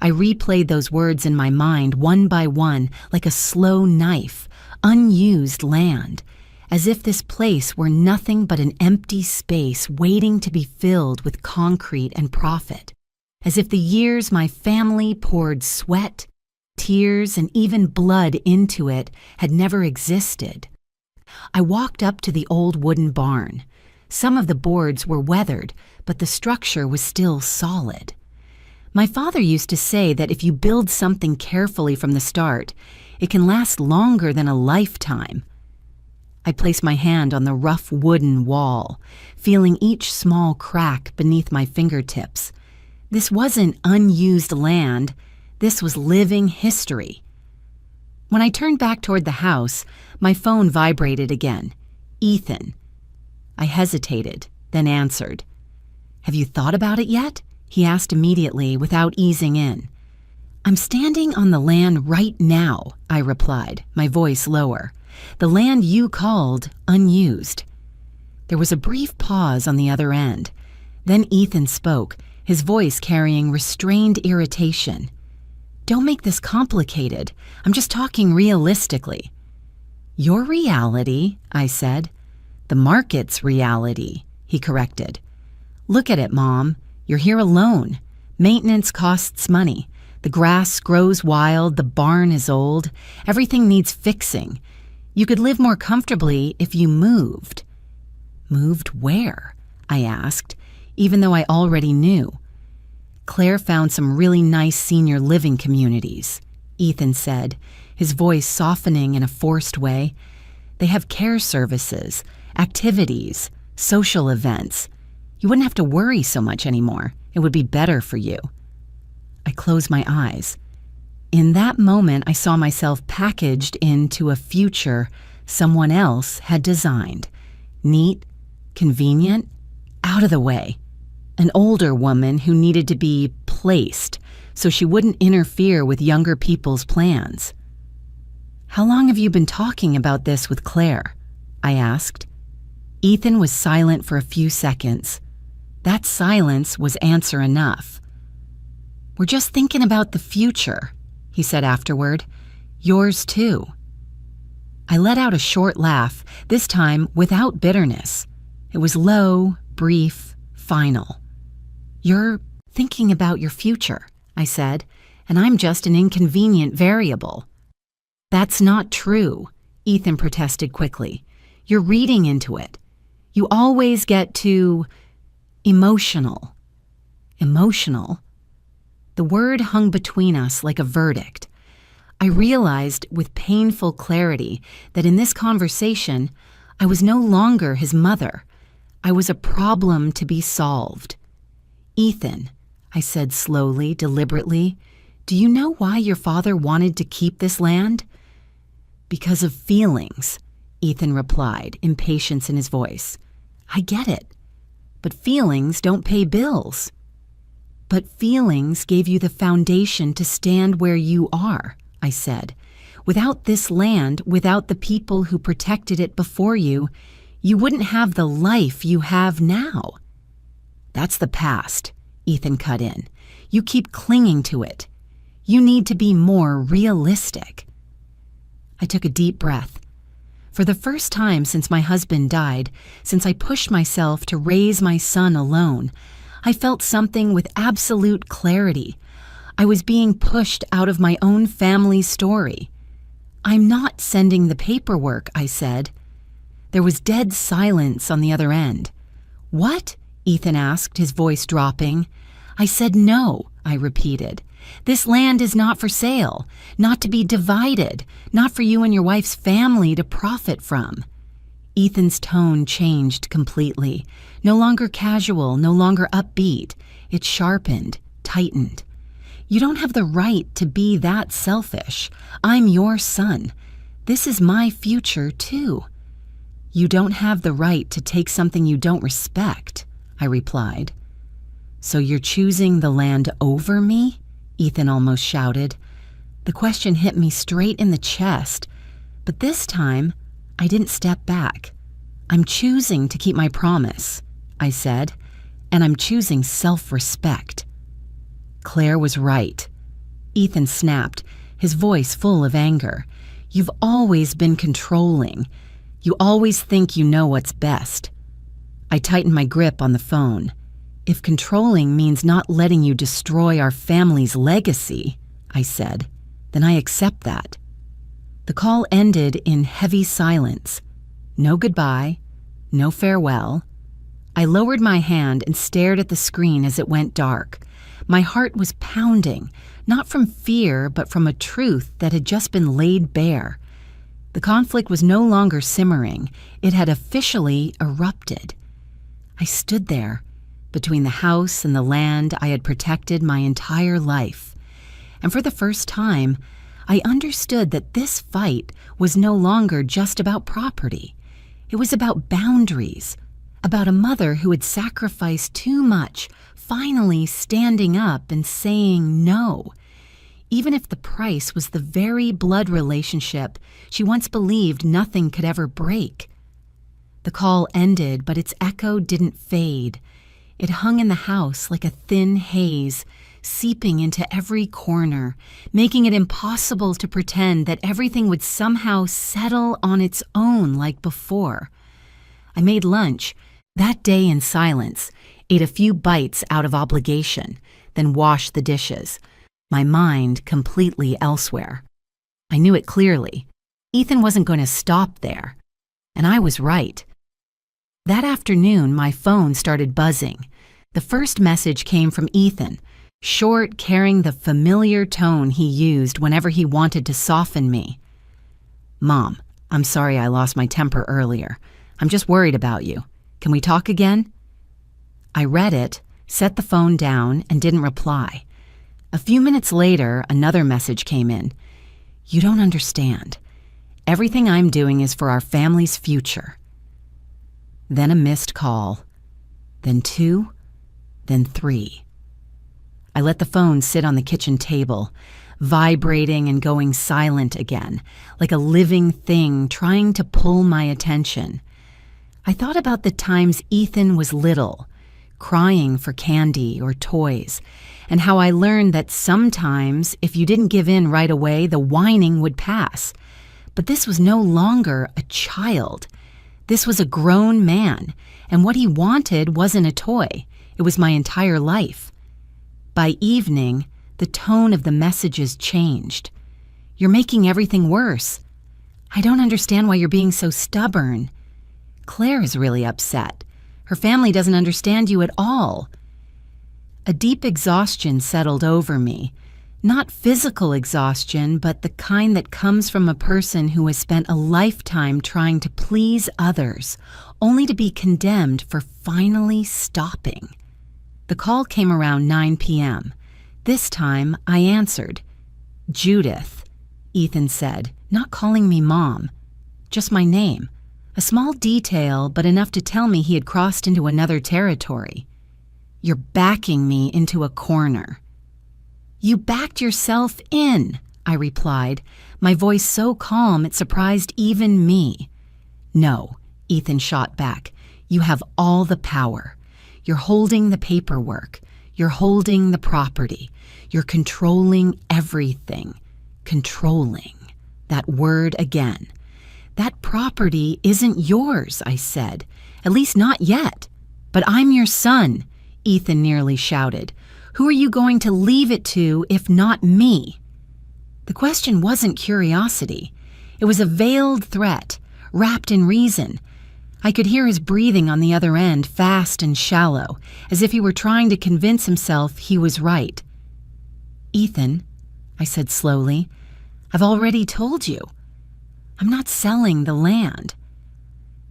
I replayed those words in my mind one by one like a slow knife. Unused land. As if this place were nothing but an empty space waiting to be filled with concrete and profit. As if the years my family poured sweat, tears, and even blood into it had never existed. I walked up to the old wooden barn. Some of the boards were weathered, but the structure was still solid. My father used to say that if you build something carefully from the start, it can last longer than a lifetime. I placed my hand on the rough wooden wall, feeling each small crack beneath my fingertips. This wasn't unused land. This was living history. When I turned back toward the house, my phone vibrated again. Ethan. I hesitated, then answered. "Have you thought about it yet?" he asked immediately without easing in. "I'm standing on the land right now," I replied, my voice lower. "The land you called unused." There was a brief pause on the other end. Then Ethan spoke, his voice carrying restrained irritation. "Don't make this complicated. I'm just talking realistically." "Your reality," I said. "The market's reality," he corrected. "Look at it, Mom. You're here alone. Maintenance costs money. The grass grows wild, the barn is old. Everything needs fixing. You could live more comfortably if you moved." "Moved where?" I asked, even though I already knew. Claire found some really nice senior living communities, Ethan said, his voice softening in a forced way. They have care services, activities, social events. You wouldn't have to worry so much anymore. It would be better for you. I closed my eyes. In that moment, I saw myself packaged into a future someone else had designed. Neat, convenient, out of the way. An older woman who needed to be placed so she wouldn't interfere with younger people's plans. "How long have you been talking about this with Claire?" I asked. Ethan was silent for a few seconds. That silence was answer enough. "We're just thinking about the future," he said afterward. "Yours too." I let out a short laugh, this time without bitterness. It was low, brief, final. "You're thinking about your future," I said, "and I'm just an inconvenient variable." "That's not true," Ethan protested quickly. "You're reading into it. You always get too emotional." Emotional? The word hung between us like a verdict. I realized with painful clarity that in this conversation, I was no longer his mother. I was a problem to be solved. "Ethan," I said slowly, deliberately, "do you know why your father wanted to keep this land?" "Because of feelings," Ethan replied, impatience in his voice. "I get it. But feelings don't pay bills." "But feelings gave you the foundation to stand where you are," I said. "Without this land, without the people who protected it before you, you wouldn't have the life you have now." "That's the past," Ethan cut in. "You keep clinging to it. You need to be more realistic." I took a deep breath. For the first time since my husband died, since I pushed myself to raise my son alone, I felt something with absolute clarity. I was being pushed out of my own family story. "I'm not sending the paperwork," I said. There was dead silence on the other end. "What?" Ethan asked, his voice dropping. "I said no," I repeated. "This land is not for sale, not to be divided, not for you and your wife's family to profit from." Ethan's tone changed completely. No longer casual, no longer upbeat. It sharpened, tightened. "You don't have the right to be that selfish. I'm your son. This is my future, too." "You don't have the right to take something you don't respect," I replied. "So you're choosing the land over me?" Ethan almost shouted. The question hit me straight in the chest, but this time I didn't step back. "I'm choosing to keep my promise," I said, "and I'm choosing self-respect." Claire was right. Ethan snapped, his voice full of anger. "You've always been controlling. You always think you know what's best." I tightened my grip on the phone. "If controlling means not letting you destroy our family's legacy," I said, "then I accept that." The call ended in heavy silence. No goodbye, no farewell. I lowered my hand and stared at the screen as it went dark. My heart was pounding, not from fear, but from a truth that had just been laid bare. The conflict was no longer simmering. It had officially erupted. I stood there, between the house and the land I had protected my entire life. And for the first time, I understood that this fight was no longer just about property. It was about boundaries, about a mother who had sacrificed too much, finally standing up and saying no, even if the price was the very blood relationship she once believed nothing could ever break. The call ended, but its echo didn't fade. It hung in the house like a thin haze, seeping into every corner, making it impossible to pretend that everything would somehow settle on its own like before. I made lunch, that day in silence, ate a few bites out of obligation, then washed the dishes, my mind completely elsewhere. I knew it clearly. Ethan wasn't going to stop there. And I was right. That afternoon, my phone started buzzing. The first message came from Ethan. short, carrying the familiar tone he used whenever he wanted to soften me. "Mom, I'm sorry I lost my temper earlier. I'm just worried about you. Can we talk again?" I read it, set the phone down, and didn't reply. A few minutes later, another message came in. "You don't understand. Everything I'm doing is for our family's future." Then a missed call. Then 2, then 3. I let the phone sit on the kitchen table, vibrating and going silent again, like a living thing trying to pull my attention. I thought about the times Ethan was little, crying for candy or toys, and how I learned that sometimes, if you didn't give in right away, the whining would pass. But this was no longer a child. This was a grown man, and what he wanted wasn't a toy. It was my entire life. By evening, the tone of the messages changed. "You're making everything worse. I don't understand why you're being so stubborn. Claire is really upset. Her family doesn't understand you at all." A deep exhaustion settled over me. Not physical exhaustion, but the kind that comes from a person who has spent a lifetime trying to please others, only to be condemned for finally stopping. The call came around 9 p.m. This time, I answered. "Judith," Ethan said, not calling me Mom, just my name. A small detail, but enough to tell me he had crossed into another territory. "You're backing me into a corner." "You backed yourself in," I replied, my voice so calm it surprised even me. "No," Ethan shot back. "You have all the power. You're holding the paperwork. You're holding the property. You're controlling everything. Controlling. That word again. That property isn't yours," I said. "At least not yet. But I'm your son," Ethan nearly shouted. "Who are you going to leave it to if not me?" The question wasn't curiosity. It was a veiled threat, wrapped in reason. I could hear his breathing on the other end, fast and shallow, as if he were trying to convince himself he was right. "Ethan," I said slowly, "I've already told you. I'm not selling the land."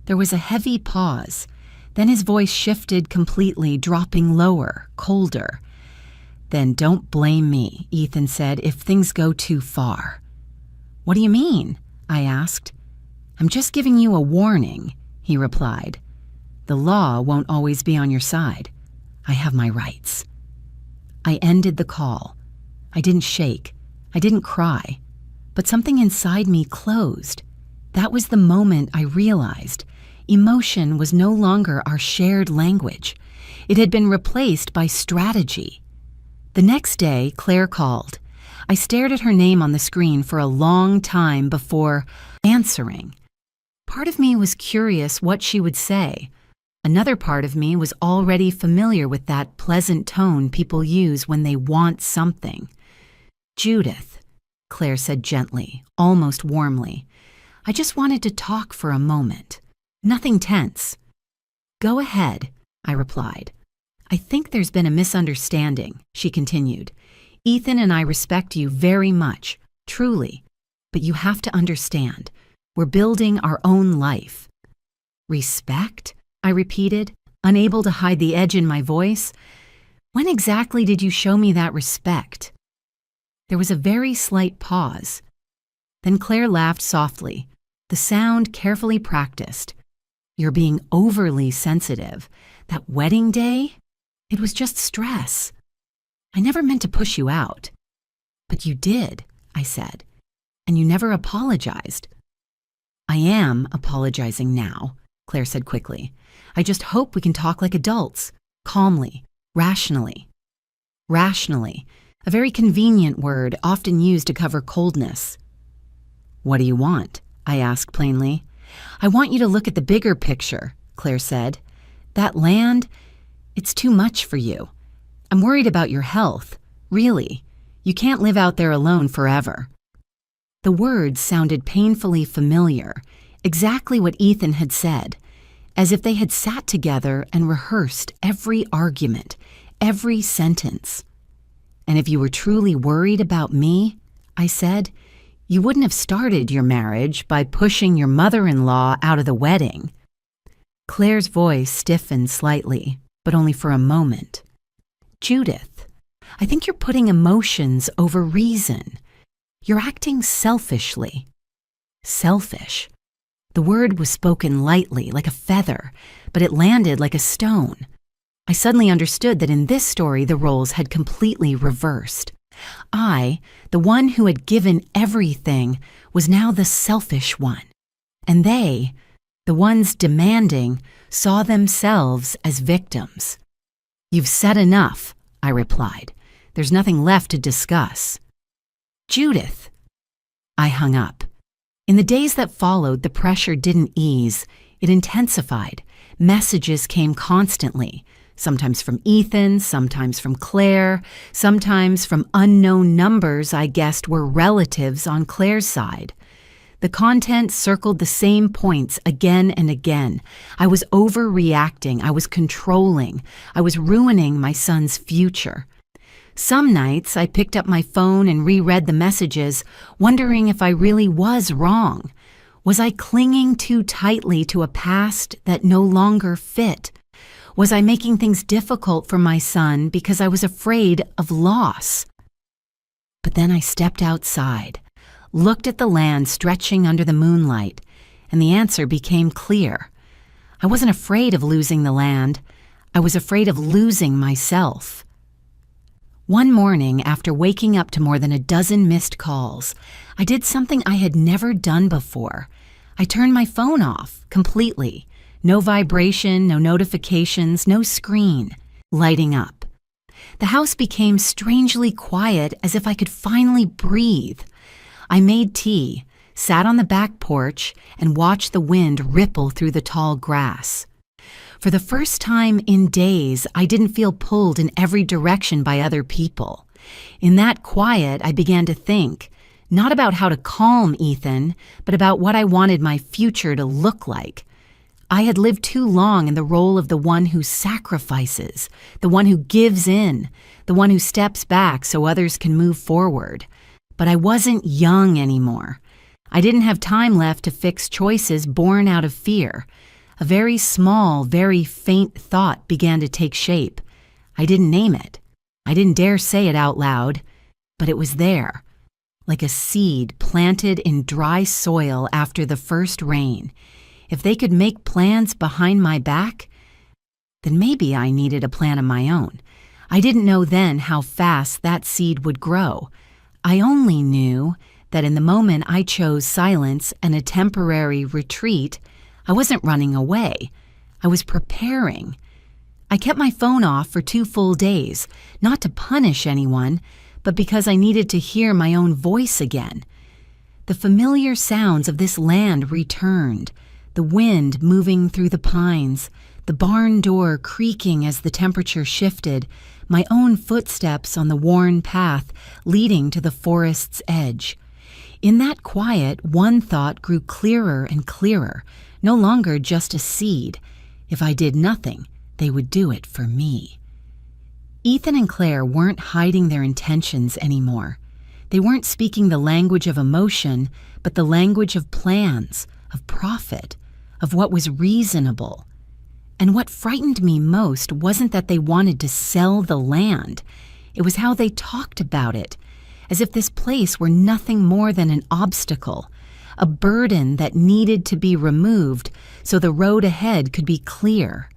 There was a heavy pause. Then his voice shifted completely, dropping lower, colder. "Then don't blame me," Ethan said, "if things go too far." "What do you mean?" I asked. "I'm just giving you a warning," he replied. "The law won't always be on your side. I have my rights." I ended the call. I didn't shake. I didn't cry. But something inside me closed. That was the moment I realized emotion was no longer our shared language. It had been replaced by strategy. The next day, Claire called. I stared at her name on the screen for a long time before answering. Part of me was curious what she would say. Another part of me was already familiar with that pleasant tone people use when they want something. "Judith," Claire said gently, almost warmly. "I just wanted to talk for a moment. Nothing tense." "Go ahead," I replied. "I think there's been a misunderstanding," she continued. "Ethan and I respect you very much, truly. But you have to understand, we're building our own life." "Respect?" I repeated, unable to hide the edge in my voice. "When exactly did you show me that respect?" There was a very slight pause. Then Claire laughed softly, the sound carefully practiced. "You're being overly sensitive. That wedding day? It was just stress. I never meant to push you out." "But you did," I said, "and you never apologized." "I am apologizing now," Claire said quickly. "I just hope we can talk like adults, calmly, rationally." Rationally, a very convenient word often used to cover coldness. "What do you want?" I asked plainly. "I want you to look at the bigger picture," Claire said. "That land, it's too much for you. I'm worried about your health, really. You can't live out there alone forever." The words sounded painfully familiar, exactly what Ethan had said, as if they had sat together and rehearsed every argument, every sentence. And if you were truly worried about me, I said, you wouldn't have started your marriage by pushing your mother-in-law out of the wedding. Claire's voice stiffened slightly, but only for a moment. Judith, I think you're putting emotions over reason. You're acting selfishly. Selfish. The word was spoken lightly, like a feather, but it landed like a stone. I suddenly understood that in this story the roles had completely reversed. I, the one who had given everything, was now the selfish one. And they, the ones demanding, saw themselves as victims. You've said enough, I replied. There's nothing left to discuss. Judith. I hung up. In the days that followed, the pressure didn't ease. It intensified. Messages came constantly. Sometimes from Ethan, sometimes from Claire, sometimes from unknown numbers I guessed were relatives on Claire's side. The content circled the same points again and again. I was overreacting. I was controlling. I was ruining my son's future. Some nights I picked up my phone and reread the messages, wondering if I really was wrong. Was I clinging too tightly to a past that no longer fit? Was I making things difficult for my son because I was afraid of loss? But then I stepped outside, looked at the land stretching under the moonlight, and the answer became clear. I wasn't afraid of losing the land. I was afraid of losing myself. One morning, after waking up to more than a dozen missed calls, I did something I had never done before. I turned my phone off completely. No vibration, no notifications, no screen, lighting up. The house became strangely quiet, as if I could finally breathe. I made tea, sat on the back porch, and watched the wind ripple through the tall grass. For the first time in days, I didn't feel pulled in every direction by other people. In that quiet, I began to think, not about how to calm Ethan, but about what I wanted my future to look like. I had lived too long in the role of the one who sacrifices, the one who gives in, the one who steps back so others can move forward. But I wasn't young anymore. I didn't have time left to fix choices born out of fear. A very small, very faint thought began to take shape. I didn't name it. I didn't dare say it out loud, but it was there, like a seed planted in dry soil after the first rain. If they could make plans behind my back, then maybe I needed a plan of my own. I didn't know then how fast that seed would grow. I only knew that in the moment I chose silence and a temporary retreat, I wasn't running away. I was preparing. I kept my phone off for 2 full days, not to punish anyone, but because I needed to hear my own voice again. The familiar sounds of this land returned. The wind moving through the pines, the barn door creaking as the temperature shifted, my own footsteps on the worn path leading to the forest's edge. In that quiet, one thought grew clearer and clearer, no longer just a seed. If I did nothing, they would do it for me. Ethan and Claire weren't hiding their intentions anymore. They weren't speaking the language of emotion, but the language of plans, of profit, of what was reasonable. And what frightened me most wasn't that they wanted to sell the land. It was how they talked about it, as if this place were nothing more than an obstacle, a burden that needed to be removed so the road ahead could be clear.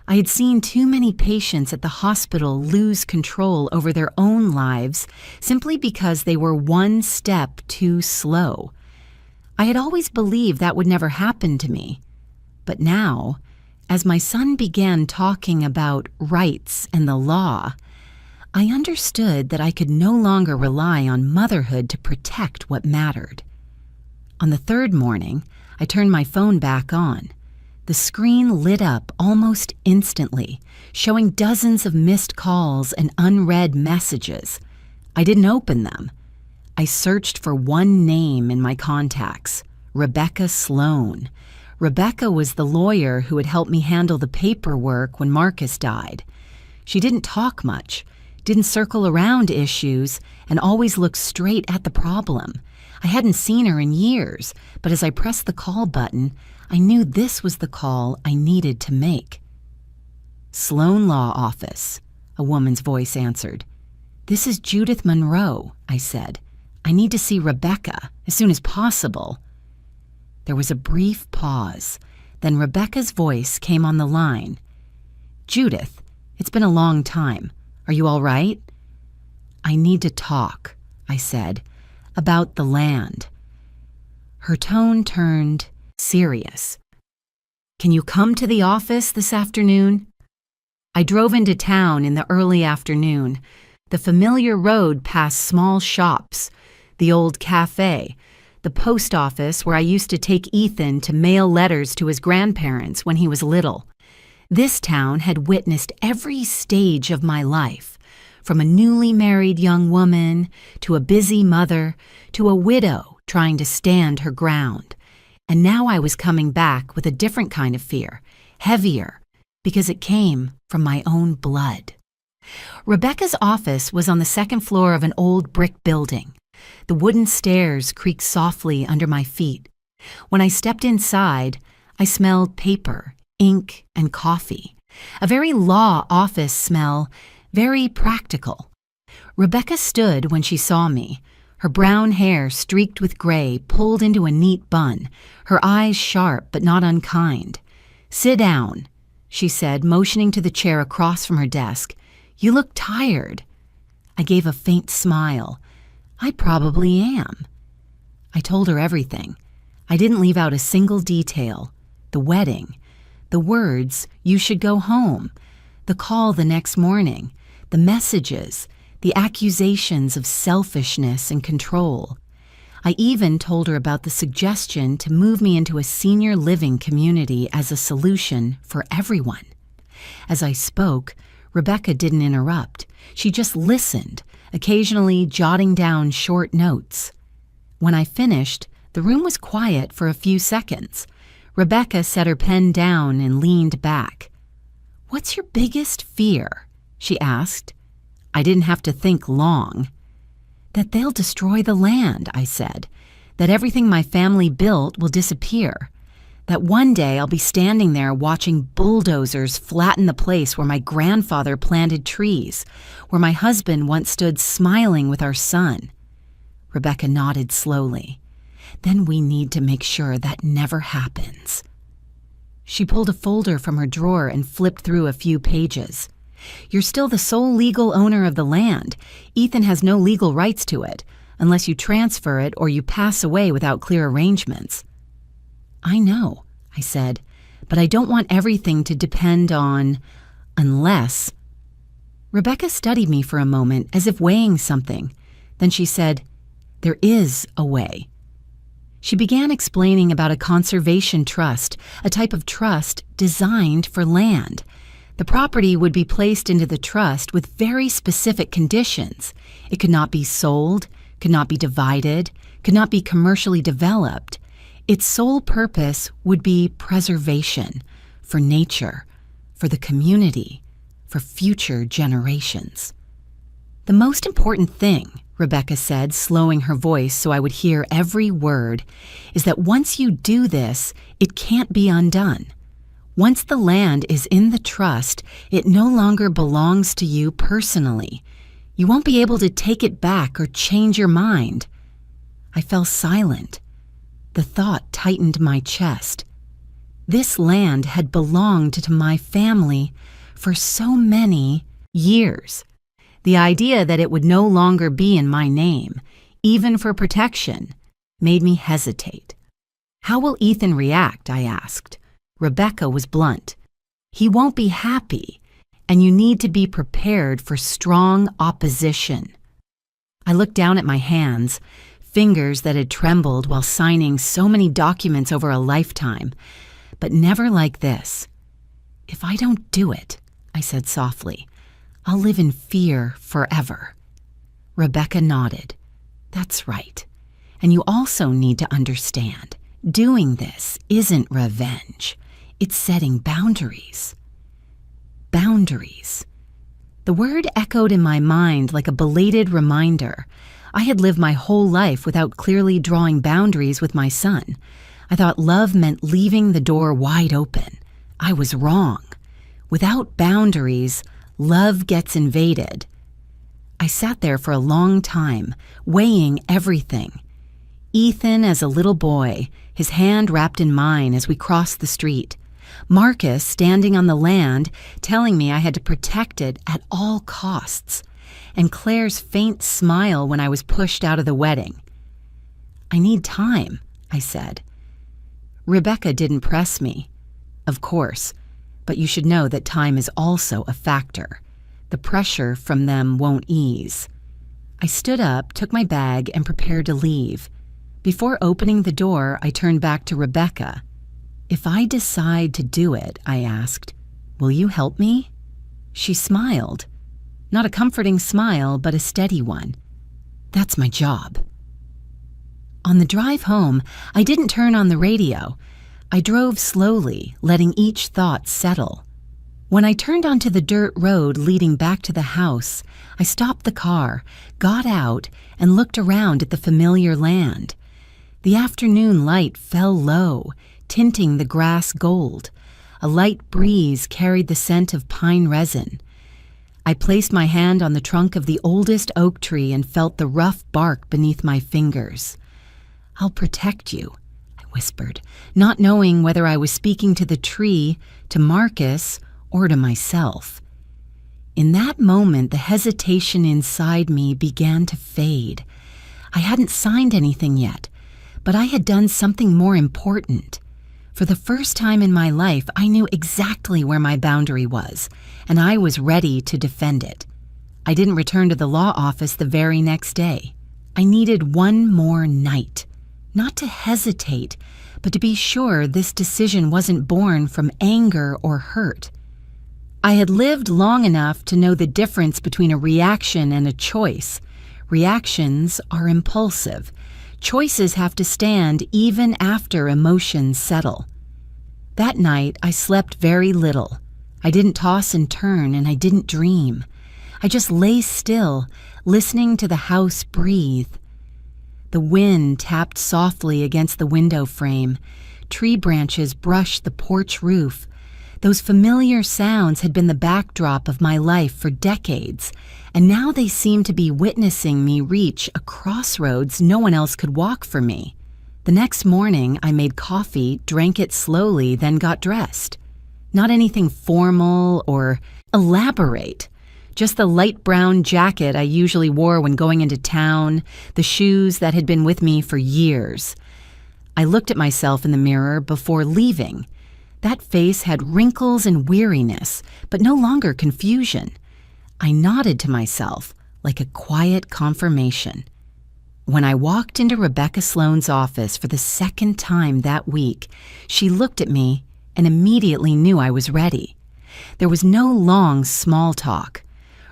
I had seen too many patients at the hospital lose control over their own lives simply because they were one step too slow. I had always believed that would never happen to me. But now, as my son began talking about rights and the law, I understood that I could no longer rely on motherhood to protect what mattered. On the 3rd morning, I turned my phone back on. The screen lit up almost instantly, showing dozens of missed calls and unread messages. I didn't open them. I searched for one name in my contacts, Rebecca Sloan. Rebecca was the lawyer who had helped me handle the paperwork when Marcus died. She didn't talk much, didn't circle around issues, and always looked straight at the problem. I hadn't seen her in years, but as I pressed the call button, I knew this was the call I needed to make. "Sloan Law Office," a woman's voice answered. "This is Judith Monroe," I said. "I need to see Rebecca as soon as possible." There was a brief pause. Then Rebecca's voice came on the line. "Judith, it's been a long time. Are you all right?" "I need to talk," I said, "about the land." Her tone turned serious. "Can you come to the office this afternoon?" I drove into town in the early afternoon. The familiar road past small shops, the old cafe, the post office where I used to take Ethan to mail letters to his grandparents when he was little. This town had witnessed every stage of my life, from a newly married young woman to a busy mother to a widow trying to stand her ground. And now I was coming back with a different kind of fear, heavier, because it came from my own blood. Rebecca's office was on the second floor of an old brick building. The wooden stairs creaked softly under my feet. When I stepped inside, I smelled paper, ink, and coffee. A very law office smell, very practical. Rebecca stood when she saw me, her brown hair streaked with gray pulled into a neat bun, her eyes sharp but not unkind. "Sit down," she said, motioning to the chair across from her desk. "You look tired." I gave a faint smile. "I probably am." I told her everything. I didn't leave out a single detail. The wedding, the words, "You should go home," the call the next morning, the messages, the accusations of selfishness and control. I even told her about the suggestion to move me into a senior living community as a solution for everyone. As I spoke, Rebecca didn't interrupt. She just listened, occasionally jotting down short notes. When I finished, the room was quiet for a few seconds. Rebecca set her pen down and leaned back. "What's your biggest fear?" she asked. I didn't have to think long. "That they'll destroy the land," I said. "That everything my family built will disappear. That one day I'll be standing there watching bulldozers flatten the place where my grandfather planted trees, where my husband once stood smiling with our son." Rebecca nodded slowly. "Then we need to make sure that never happens." She pulled a folder from her drawer and flipped through a few pages. "You're still the sole legal owner of the land. Ethan has no legal rights to it, unless you transfer it or you pass away without clear arrangements." "I know," I said, "but I don't want everything to depend on unless." Rebecca studied me for a moment as if weighing something. Then she said, "There is a way." She began explaining about a conservation trust, a type of trust designed for land. The property would be placed into the trust with very specific conditions. It could not be sold, could not be divided, could not be commercially developed. Its sole purpose would be preservation, for nature, for the community, for future generations. "The most important thing," Rebecca said, slowing her voice so I would hear every word, "is that once you do this, it can't be undone. Once the land is in the trust, it no longer belongs to you personally. You won't be able to take it back or change your mind." I fell silent. The thought tightened my chest. This land had belonged to my family for so many years. The idea that it would no longer be in my name, even for protection, made me hesitate. "How will Ethan react?" I asked. Rebecca was blunt. "He won't be happy, and you need to be prepared for strong opposition." I looked down at my hands, fingers that had trembled while signing so many documents over a lifetime, but never like this. "If I don't do it," I said softly, "I'll live in fear forever." Rebecca nodded. "That's right. And you also need to understand, doing this isn't revenge. It's setting boundaries. Boundaries. The word echoed in my mind like a belated reminder. I had lived my whole life without clearly drawing boundaries with my son. I thought love meant leaving the door wide open. I was wrong. Without boundaries, love gets invaded. I sat there for a long time, weighing everything. Ethan as a little boy, his hand wrapped in mine as we crossed the street. Marcus standing on the land, telling me I had to protect it at all costs. And Claire's faint smile when I was pushed out of the wedding. "I need time," I said. Rebecca didn't press me. "Of course, but you should know that time is also a factor. The pressure from them won't ease." I stood up, took my bag, and prepared to leave. Before opening the door, I turned back to Rebecca. "If I decide to do it," I asked, "will you help me?" She smiled. Not a comforting smile, but a steady one. "That's my job." On the drive home, I didn't turn on the radio. I drove slowly, letting each thought settle. When I turned onto the dirt road leading back to the house, I stopped the car, got out, and looked around at the familiar land. The afternoon light fell low, tinting the grass gold. A light breeze carried the scent of pine resin. I placed my hand on the trunk of the oldest oak tree and felt the rough bark beneath my fingers. "I'll protect you," I whispered, not knowing whether I was speaking to the tree, to Marcus, or to myself. In that moment, the hesitation inside me began to fade. I hadn't signed anything yet, but I had done something more important. For the first time in my life, I knew exactly where my boundary was, and I was ready to defend it. I didn't return to the law office the very next day. I needed one more night, not to hesitate, but to be sure this decision wasn't born from anger or hurt. I had lived long enough to know the difference between a reaction and a choice. Reactions are impulsive. Choices have to stand even after emotions settle. That night, I slept very little. I didn't toss and turn, and I didn't dream. I just lay still, listening to the house breathe. The wind tapped softly against the window frame. Tree branches brushed the porch roof. Those familiar sounds had been the backdrop of my life for decades, and now they seemed to be witnessing me reach a crossroads no one else could walk for me. The next morning, I made coffee, drank it slowly, then got dressed. Not anything formal or elaborate, just the light brown jacket I usually wore when going into town, the shoes that had been with me for years. I looked at myself in the mirror before leaving. That face had wrinkles and weariness, but no longer confusion. I nodded to myself like a quiet confirmation. When I walked into Rebecca Sloane's office for the second time that week, she looked at me and immediately knew I was ready. There was no long small talk.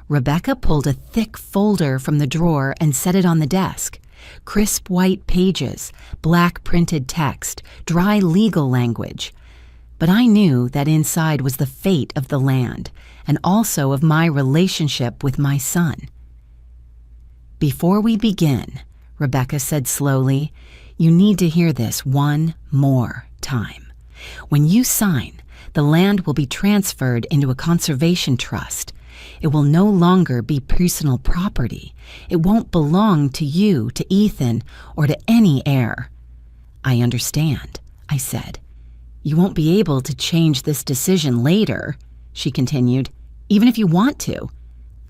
Rebecca pulled a thick folder from the drawer and set it on the desk. Crisp white pages, black printed text, dry legal language. But I knew that inside was the fate of the land, and also of my relationship with my son. "Before we begin," Rebecca said slowly, "you need to hear this one more time. When you sign, the land will be transferred into a conservation trust. It will no longer be personal property. It won't belong to you, to Ethan, or to any heir." "I understand," I said. "You won't be able to change this decision later," she continued, "even if you want to."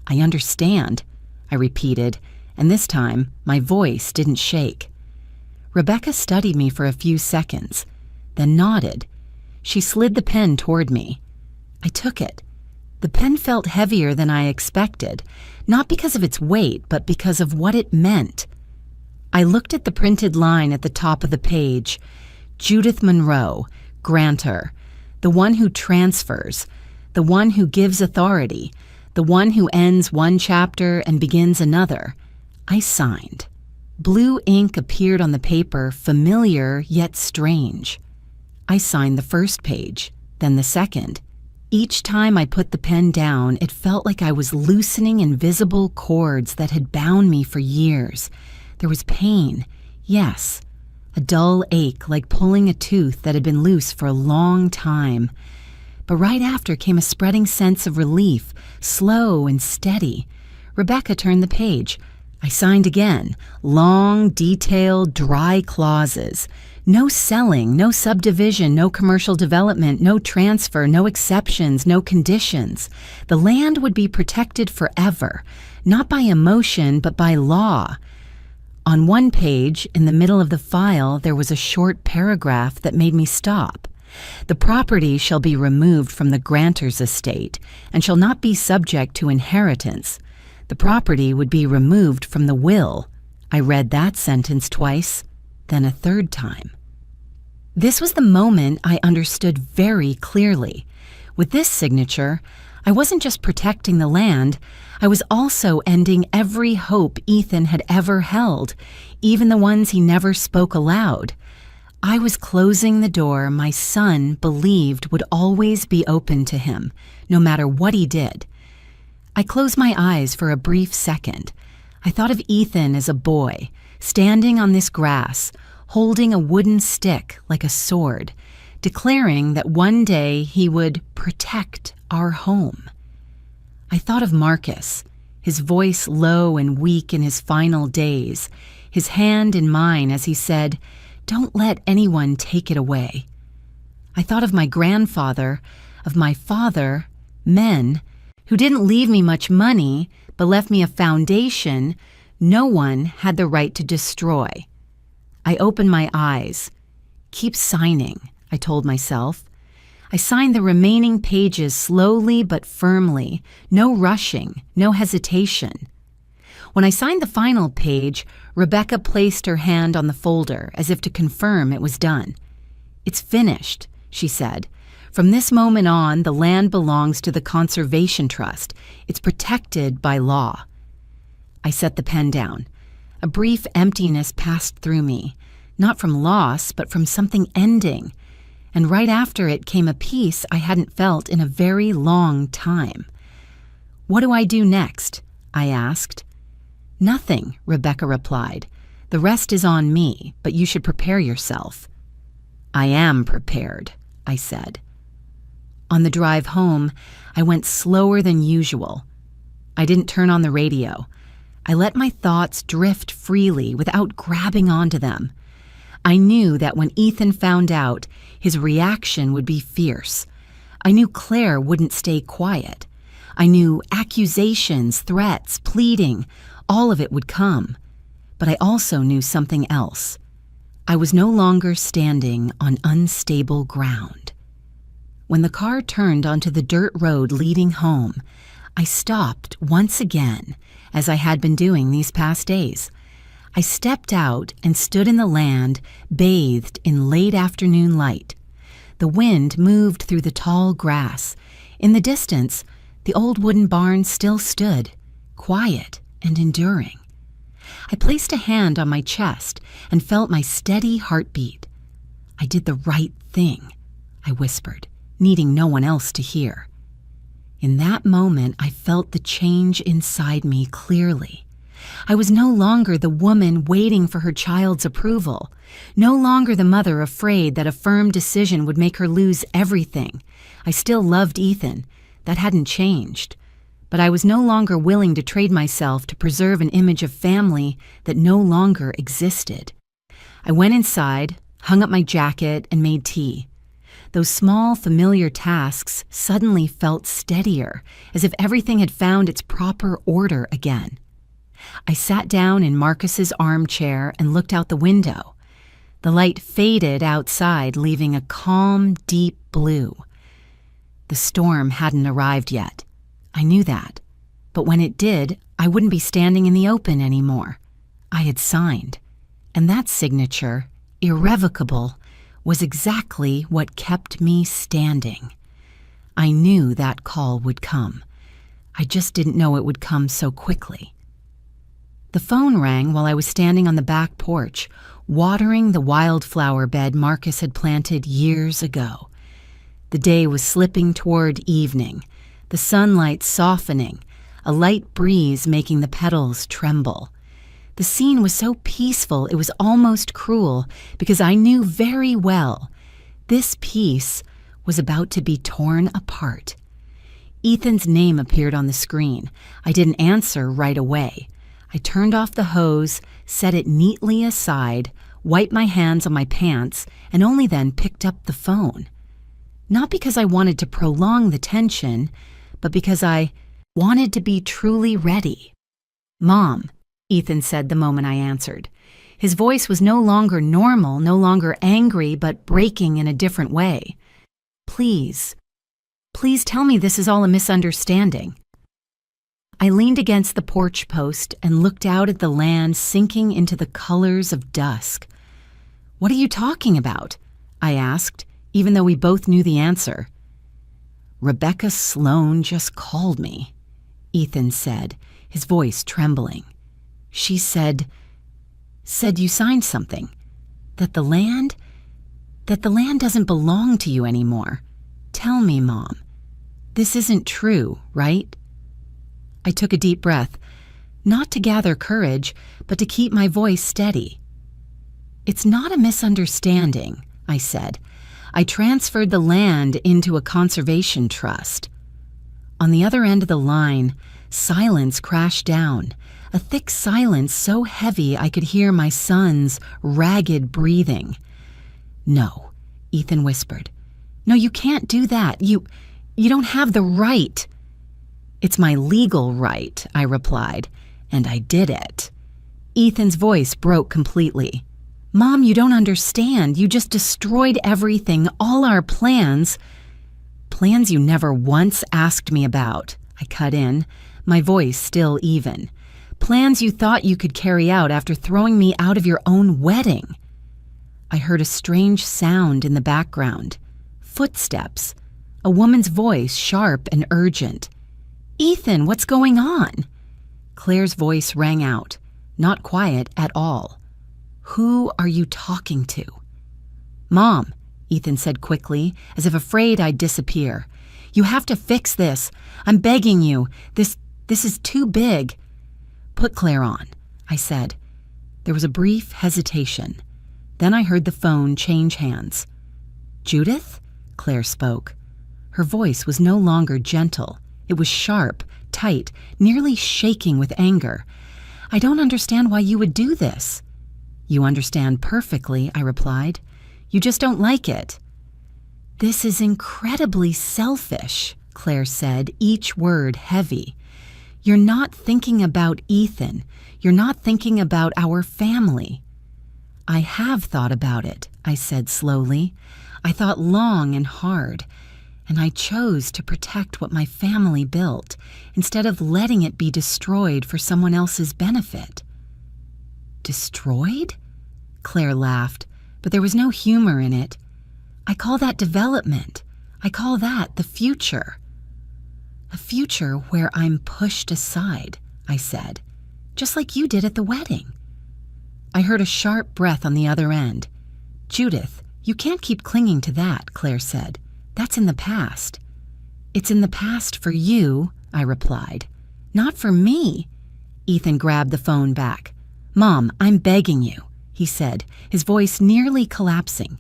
"I understand," I repeated, and this time my voice didn't shake. Rebecca studied me for a few seconds, then nodded. She slid the pen toward me. I took it. The pen felt heavier than I expected, not because of its weight, but because of what it meant. I looked at the printed line at the top of the page. Judith Monroe, grantor, the one who transfers, the one who gives authority, the one who ends one chapter and begins another. I signed. Blue ink appeared on the paper, familiar yet strange. I signed the first page, then the second, Each time I put the pen down, it felt like I was loosening invisible cords that had bound me for years. There was pain, yes, a dull ache like pulling a tooth that had been loose for a long time. But right after came a spreading sense of relief, slow and steady. Rebecca turned the page. I signed again. Long, detailed, dry clauses. No selling, no subdivision, no commercial development, no transfer, no exceptions, no conditions. The land would be protected forever, not by emotion, but by law. On one page, in the middle of the file, there was a short paragraph that made me stop. The property shall be removed from the grantor's estate and shall not be subject to inheritance. The property would be removed from the will. I read that sentence twice, then a third time. This was the moment I understood very clearly. With this signature, I wasn't just protecting the land, I was also ending every hope Ethan had ever held, even the ones he never spoke aloud. I was closing the door my son believed would always be open to him, no matter what he did. I closed my eyes for a brief second. I thought of Ethan as a boy, standing on this grass, holding a wooden stick like a sword, declaring that one day he would protect our home. I thought of Marcus, his voice low and weak in his final days, his hand in mine as he said, "Don't let anyone take it away." I thought of my grandfather, of my father, men, who didn't leave me much money, but left me a foundation no one had the right to destroy. I opened my eyes. "Keep signing," I told myself. I signed the remaining pages slowly but firmly, no rushing, no hesitation. When I signed the final page, Rebecca placed her hand on the folder as if to confirm it was done. "It's finished," she said. "From this moment on, the land belongs to the Conservation Trust. It's protected by law." I set the pen down. A brief emptiness passed through me, not from loss, but from something ending. And right after it came a peace I hadn't felt in a very long time. "What do I do next?" I asked. "Nothing," Rebecca replied. "The rest is on me, but you should prepare yourself." "I am prepared," I said. On the drive home, I went slower than usual. I didn't turn on the radio. I let my thoughts drift freely without grabbing onto them. I knew that when Ethan found out, his reaction would be fierce. I knew Claire wouldn't stay quiet. I knew accusations, threats, pleading, all of it would come. But I also knew something else. I was no longer standing on unstable ground. When the car turned onto the dirt road leading home, I stopped once again, as I had been doing these past days. I stepped out and stood in the land, bathed in late afternoon light. The wind moved through the tall grass. In the distance, the old wooden barn still stood, quiet and enduring. I placed a hand on my chest and felt my steady heartbeat. "I did the right thing," I whispered, needing no one else to hear. In that moment, I felt the change inside me clearly. I was no longer the woman waiting for her child's approval, no longer the mother afraid that a firm decision would make her lose everything. I still loved Ethan. That hadn't changed. But I was no longer willing to trade myself to preserve an image of family that no longer existed. I went inside, hung up my jacket, and made tea. Those small, familiar tasks suddenly felt steadier, as if everything had found its proper order again. I sat down in Marcus's armchair and looked out the window. The light faded outside, leaving a calm, deep blue. The storm hadn't arrived yet. I knew that. But when it did, I wouldn't be standing in the open anymore. I had signed. And that signature, irrevocable, was exactly what kept me standing. I knew that call would come. I just didn't know it would come so quickly. The phone rang while I was standing on the back porch, watering the wildflower bed Marcus had planted years ago. The day was slipping toward evening, the sunlight softening, a light breeze making the petals tremble. The scene was so peaceful it was almost cruel, because I knew very well this peace was about to be torn apart. Ethan's name appeared on the screen. I didn't answer right away. I turned off the hose, set it neatly aside, wiped my hands on my pants, and only then picked up the phone. Not because I wanted to prolong the tension, but because I wanted to be truly ready. "Mom," Ethan said the moment I answered. His voice was no longer normal, no longer angry, but breaking in a different way. Please tell me this is all a misunderstanding." I leaned against the porch post and looked out at the land sinking into the colors of dusk. "What are you talking about?" I asked, even though we both knew the answer. "Rebecca Sloan just called me," Ethan said, his voice trembling. "She said you signed something, that the land doesn't belong to you anymore. Tell me, Mom, this isn't true, right?" I took a deep breath, not to gather courage, but to keep my voice steady. "It's not a misunderstanding," I said. "I transferred the land into a conservation trust." On the other end of the line, silence crashed down, a thick silence so heavy I could hear my son's ragged breathing. "No," Ethan whispered. "No, you can't do that. You don't have the right." "It's my legal right," I replied, "and I did it." Ethan's voice broke completely. "Mom, you don't understand. You just destroyed everything, all our plans. Plans you never once asked me about," I cut in, my voice still even. "Plans you thought you could carry out after throwing me out of your own wedding." I heard a strange sound in the background. Footsteps. A woman's voice, sharp and urgent. "Ethan, what's going on?" Claire's voice rang out, not quiet at all. "Who are you talking to?" "Mom," Ethan said quickly, as if afraid I'd disappear. "You have to fix this. I'm begging you. This is too big." "Put Claire on," I said. There was a brief hesitation. Then I heard the phone change hands. "Judith?" Claire spoke. Her voice was no longer gentle. It was sharp, tight, nearly shaking with anger. "I don't understand why you would do this." "You understand perfectly," I replied. "You just don't like it." "This is incredibly selfish," Claire said, each word heavy. "You're not thinking about Ethan. You're not thinking about our family." "I have thought about it," I said slowly. "I thought long and hard, and I chose to protect what my family built instead of letting it be destroyed for someone else's benefit." "Destroyed?" Claire laughed, but there was no humor in it. "I call that development. I call that the future." "A future where I'm pushed aside," I said, "just like you did at the wedding." I heard a sharp breath on the other end. "Judith, you can't keep clinging to that," Claire said. "That's in the past." "It's in the past for you," I replied. "Not for me." Ethan grabbed the phone back. "Mom, I'm begging you," he said, his voice nearly collapsing.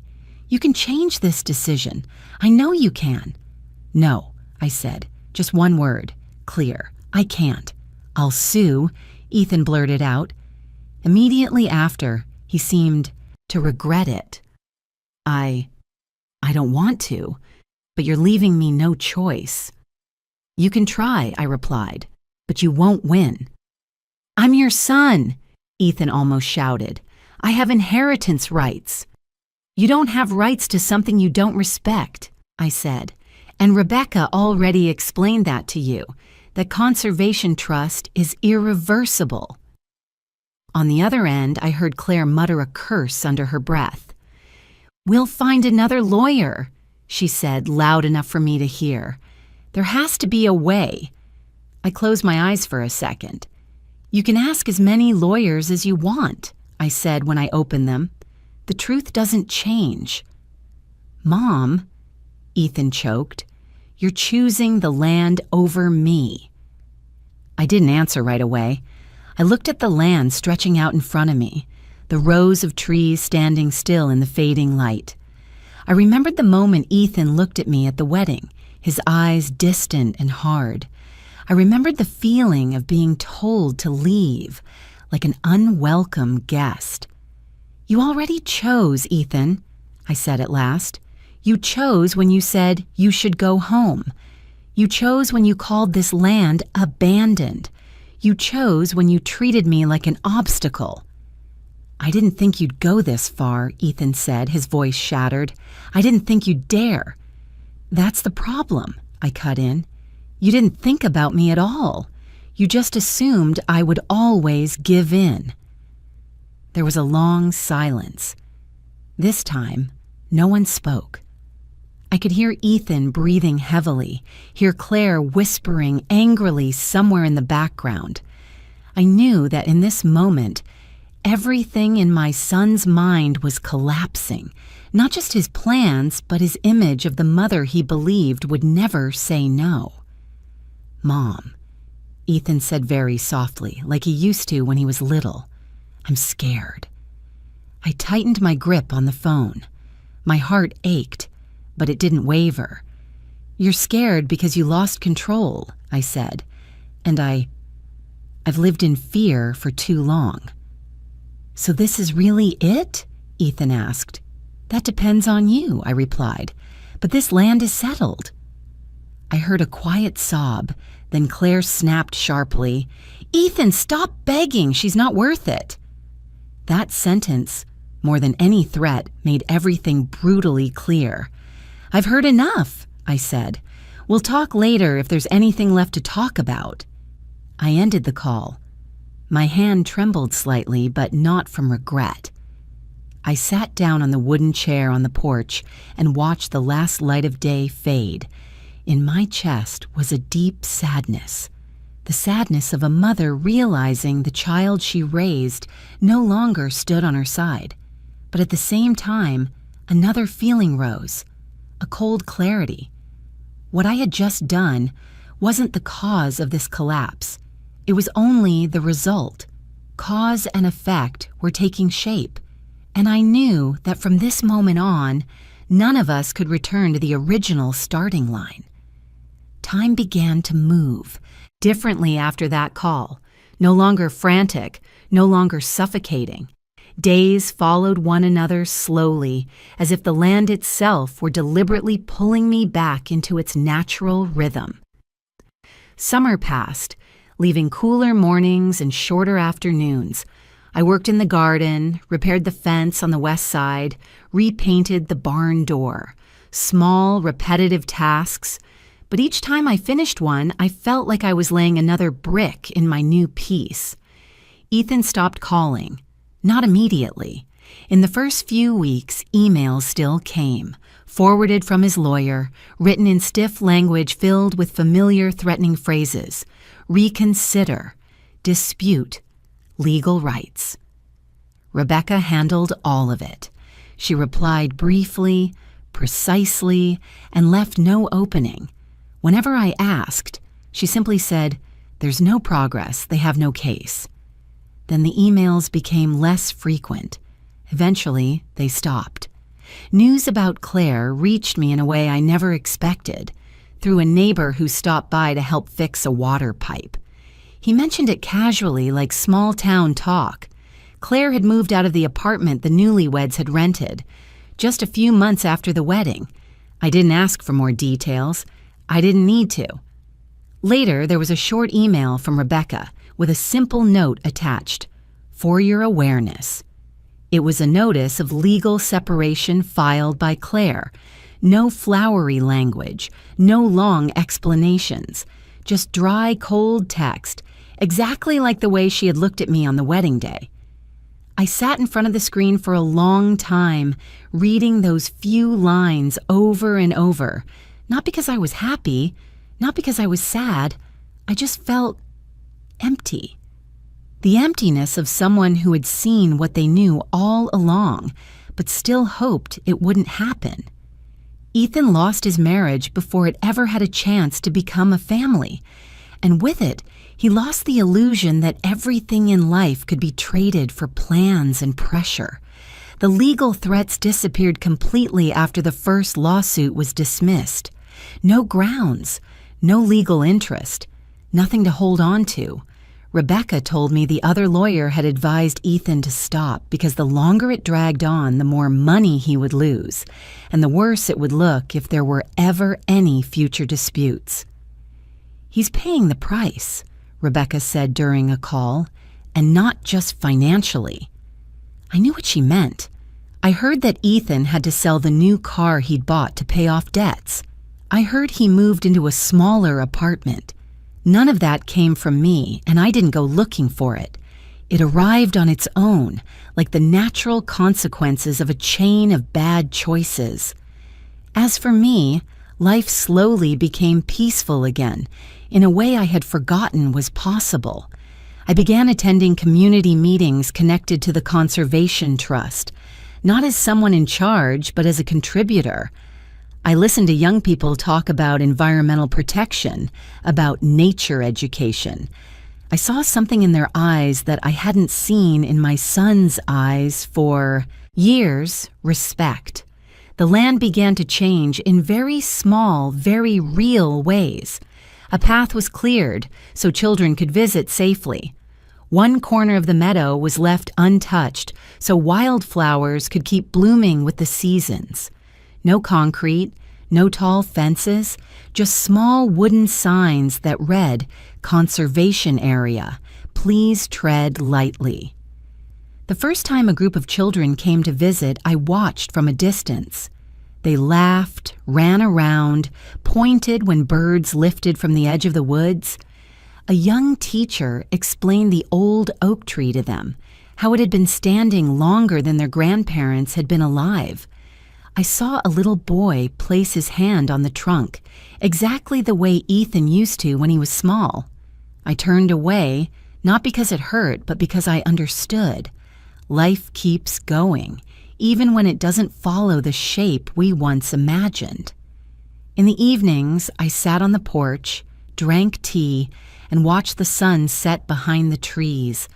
"You can change this decision. I know you can." "No," I said, just one word, clear. "I can't. I'll sue," Ethan blurted out. Immediately after, he seemed to regret it. I don't want to, but you're leaving me no choice." "You can try," I replied, "but you won't win." "I'm your son," Ethan almost shouted. "I have inheritance rights." "You don't have rights to something you don't respect," I said. "And Rebecca already explained that to you, that conservation trust is irreversible." On the other end, I heard Claire mutter a curse under her breath. "We'll find another lawyer," she said, loud enough for me to hear. "There has to be a way." I closed my eyes for a second. "You can ask as many lawyers as you want," I said when I opened them. "The truth doesn't change." "Mom," Ethan choked. "You're choosing the land over me." I didn't answer right away. I looked at the land stretching out in front of me, the rows of trees standing still in the fading light. I remembered the moment Ethan looked at me at the wedding, his eyes distant and hard. I remembered the feeling of being told to leave, like an unwelcome guest. "You already chose, Ethan," I said at last. "You chose when you said you should go home. You chose when you called this land abandoned. You chose when you treated me like an obstacle." "I didn't think you'd go this far," Ethan said, his voice shattered. "I didn't think you'd dare." "That's the problem," I cut in. "You didn't think about me at all. You just assumed I would always give in." There was a long silence. This time, no one spoke. I could hear Ethan breathing heavily, hear Claire whispering angrily somewhere in the background. I knew that in this moment, everything in my son's mind was collapsing, not just his plans, but his image of the mother he believed would never say no. "Mom," Ethan said very softly, like he used to when he was little, "I'm scared." I tightened my grip on the phone. My heart ached, but it didn't waver. "You're scared because you lost control," I said, "and I've lived in fear for too long." "So this is really it?" Ethan asked. "That depends on you," I replied, "but this land is settled." I heard a quiet sob, then Claire snapped sharply, "Ethan, stop begging, she's not worth it." That sentence, more than any threat, made everything brutally clear. "I've heard enough," I said. "We'll talk later if there's anything left to talk about." I ended the call. My hand trembled slightly, but not from regret. I sat down on the wooden chair on the porch and watched the last light of day fade. In my chest was a deep sadness, the sadness of a mother realizing the child she raised no longer stood on her side. But at the same time, another feeling rose, a cold clarity. What I had just done wasn't the cause of this collapse. It was only the result. Cause and effect were taking shape, and I knew that from this moment on, none of us could return to the original starting line. Time began to move, differently after that call, no longer frantic, no longer suffocating. Days followed one another slowly, as if the land itself were deliberately pulling me back into its natural rhythm. Summer passed, leaving cooler mornings and shorter afternoons. I worked in the garden, repaired the fence on the west side, repainted the barn door. Small, repetitive tasks, but each time I finished one, I felt like I was laying another brick in my new piece. Ethan stopped calling. Not immediately. In the first few weeks, emails still came, forwarded from his lawyer, written in stiff language filled with familiar threatening phrases. Reconsider, dispute, legal rights. Rebecca handled all of it. She replied briefly, precisely, and left no opening. Whenever I asked, she simply said, "There's no progress, they have no case." Then the emails became less frequent. Eventually, they stopped. News about Claire reached me in a way I never expected, through a neighbor who stopped by to help fix a water pipe. He mentioned it casually, like small-town talk. Claire had moved out of the apartment the newlyweds had rented, just a few months after the wedding. I didn't ask for more details. I didn't need to. Later, there was a short email from Rebecca with a simple note attached, "For your awareness." It was a notice of legal separation filed by Claire. No flowery language, no long explanations, just dry, cold text, exactly like the way she had looked at me on the wedding day. I sat in front of the screen for a long time, reading those few lines over and over, not because I was happy, not because I was sad. I just felt empty. The emptiness of someone who had seen what they knew all along, but still hoped it wouldn't happen. Ethan lost his marriage before it ever had a chance to become a family. And with it, he lost the illusion that everything in life could be traded for plans and pressure. The legal threats disappeared completely after the first lawsuit was dismissed. No grounds, no legal interest, nothing to hold on to. Rebecca told me the other lawyer had advised Ethan to stop because the longer it dragged on, the more money he would lose, and the worse it would look if there were ever any future disputes. "He's paying the price," Rebecca said during a call, "and not just financially." I knew what she meant. I heard that Ethan had to sell the new car he'd bought to pay off debts. I heard he moved into a smaller apartment. None of that came from me, and I didn't go looking for it. It arrived on its own, like the natural consequences of a chain of bad choices. As for me, life slowly became peaceful again, in a way I had forgotten was possible. I began attending community meetings connected to the Conservation Trust, not as someone in charge, but as a contributor. I listened to young people talk about environmental protection, about nature education. I saw something in their eyes that I hadn't seen in my son's eyes for years: respect. The land began to change in very small, very real ways. A path was cleared so children could visit safely. One corner of the meadow was left untouched so wildflowers could keep blooming with the seasons. No concrete, no tall fences, just small wooden signs that read, "Conservation Area. Please tread lightly." The first time a group of children came to visit, I watched from a distance. They laughed, ran around, pointed when birds lifted from the edge of the woods. A young teacher explained the old oak tree to them, how it had been standing longer than their grandparents had been alive. I saw a little boy place his hand on the trunk, exactly the way Ethan used to when he was small. I turned away, not because it hurt, but because I understood. Life keeps going, even when it doesn't follow the shape we once imagined. In the evenings, I sat on the porch, drank tea, and watched the sun set behind the trees.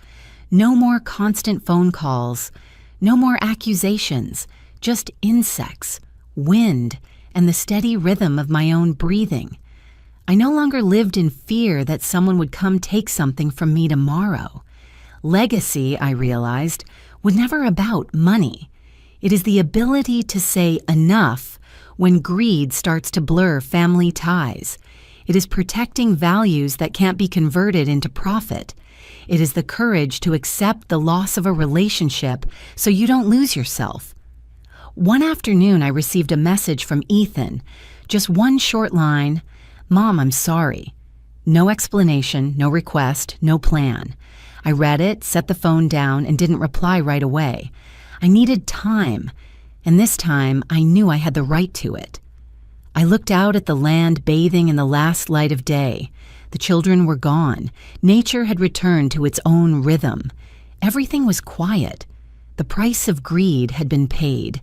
No more constant phone calls, no more accusations, just insects, wind, and the steady rhythm of my own breathing. I no longer lived in fear that someone would come take something from me tomorrow. Legacy, I realized, was never about money. It is the ability to say enough when greed starts to blur family ties. It is protecting values that can't be converted into profit. It is the courage to accept the loss of a relationship so you don't lose yourself. One afternoon, I received a message from Ethan. Just one short line: "Mom, I'm sorry." No explanation, no request, no plan. I read it, set the phone down, and didn't reply right away. I needed time, and this time I knew I had the right to it. I looked out at the land bathing in the last light of day. The children were gone. Nature had returned to its own rhythm. Everything was quiet. The price of greed had been paid.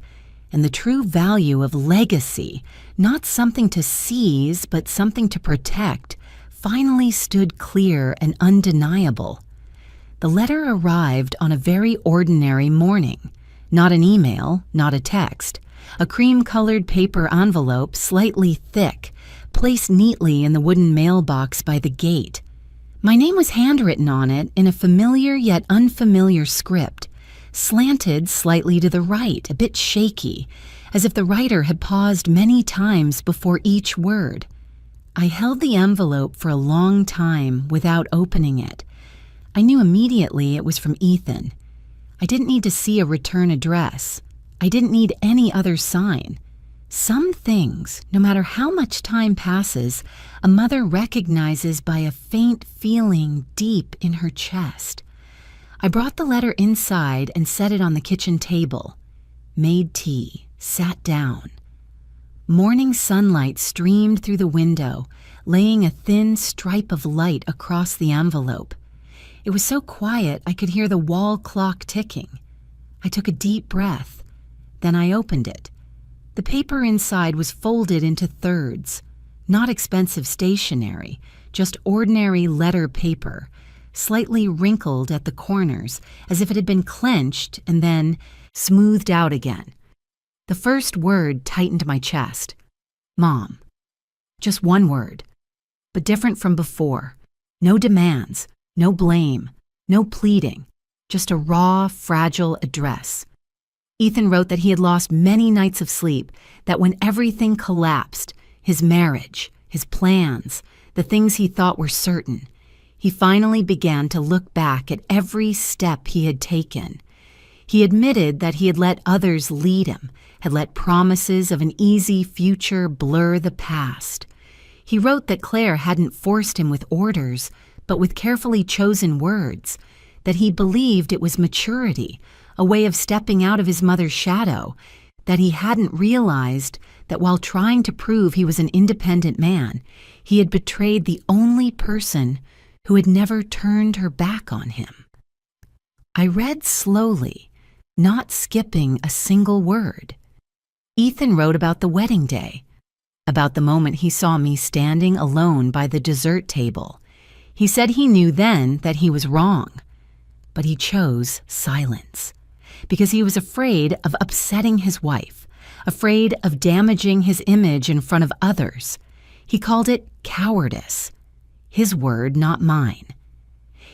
And the true value of legacy, not something to seize, but something to protect, finally stood clear and undeniable. The letter arrived on a very ordinary morning. Not an email, not a text. A cream-colored paper envelope, slightly thick, placed neatly in the wooden mailbox by the gate. My name was handwritten on it in a familiar yet unfamiliar script, slanted slightly to the right, a bit shaky, as if the writer had paused many times before each word. I held the envelope for a long time without opening it. I knew immediately it was from Ethan. I didn't need to see a return address. I didn't need any other sign. Some things, no matter how much time passes, a mother recognizes by a faint feeling deep in her chest. I brought the letter inside and set it on the kitchen table. Made tea, sat down. Morning sunlight streamed through the window, laying a thin stripe of light across the envelope. It was so quiet I could hear the wall clock ticking. I took a deep breath. Then I opened it. The paper inside was folded into thirds, not expensive stationery, just ordinary letter paper, slightly wrinkled at the corners as if it had been clenched and then smoothed out again. The first word tightened my chest. Mom. Just one word, but different from before. No demands, no blame, no pleading, just a raw, fragile address. Ethan wrote that he had lost many nights of sleep, that when everything collapsed, his marriage, his plans, the things he thought were certain, he finally began to look back at every step he had taken. He admitted that he had let others lead him, had let promises of an easy future blur the past. He wrote that Claire hadn't forced him with orders, but with carefully chosen words, that he believed it was maturity, a way of stepping out of his mother's shadow, that he hadn't realized that while trying to prove he was an independent man, he had betrayed the only person who had never turned her back on him. I read slowly, not skipping a single word. Ethan wrote about the wedding day, about the moment he saw me standing alone by the dessert table. He said he knew then that he was wrong, but he chose silence because he was afraid of upsetting his wife, afraid of damaging his image in front of others. He called it cowardice. His word, not mine.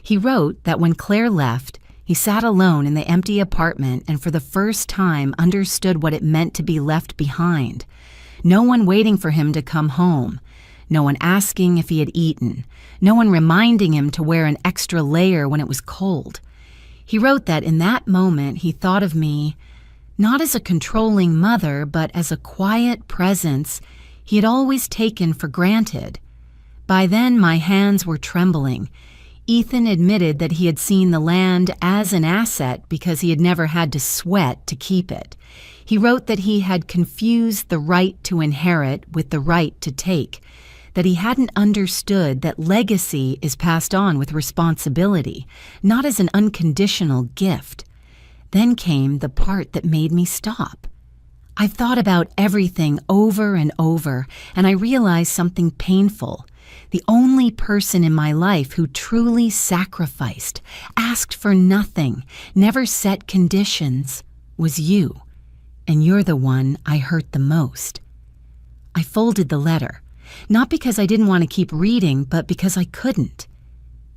He wrote that when Claire left, he sat alone in the empty apartment and for the first time understood what it meant to be left behind. No one waiting for him to come home. No one asking if he had eaten. No one reminding him to wear an extra layer when it was cold. He wrote that in that moment he thought of me not as a controlling mother, but as a quiet presence he had always taken for granted. By then my hands were trembling. Ethan admitted that he had seen the land as an asset because he had never had to sweat to keep it. He wrote that he had confused the right to inherit with the right to take, that he hadn't understood that legacy is passed on with responsibility, not as an unconditional gift. Then came the part that made me stop. I've thought about everything over and over, and I realized something painful. The only person in my life who truly sacrificed, asked for nothing, never set conditions, was you. And you're the one I hurt the most. I folded the letter, not because I didn't want to keep reading, but because I couldn't.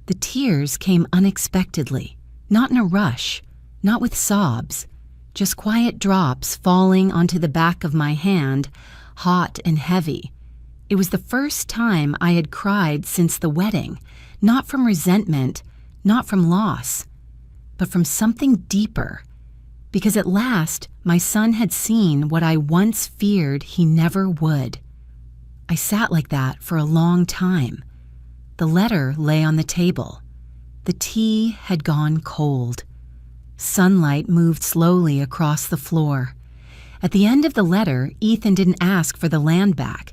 The tears came unexpectedly, not in a rush, not with sobs, just quiet drops falling onto the back of my hand, hot and heavy. It was the first time I had cried since the wedding, not from resentment, not from loss, but from something deeper, because at last my son had seen what I once feared he never would. I sat like that for a long time. The letter lay on the table. The tea had gone cold. Sunlight moved slowly across the floor. At the end of the letter, Ethan didn't ask for the land back.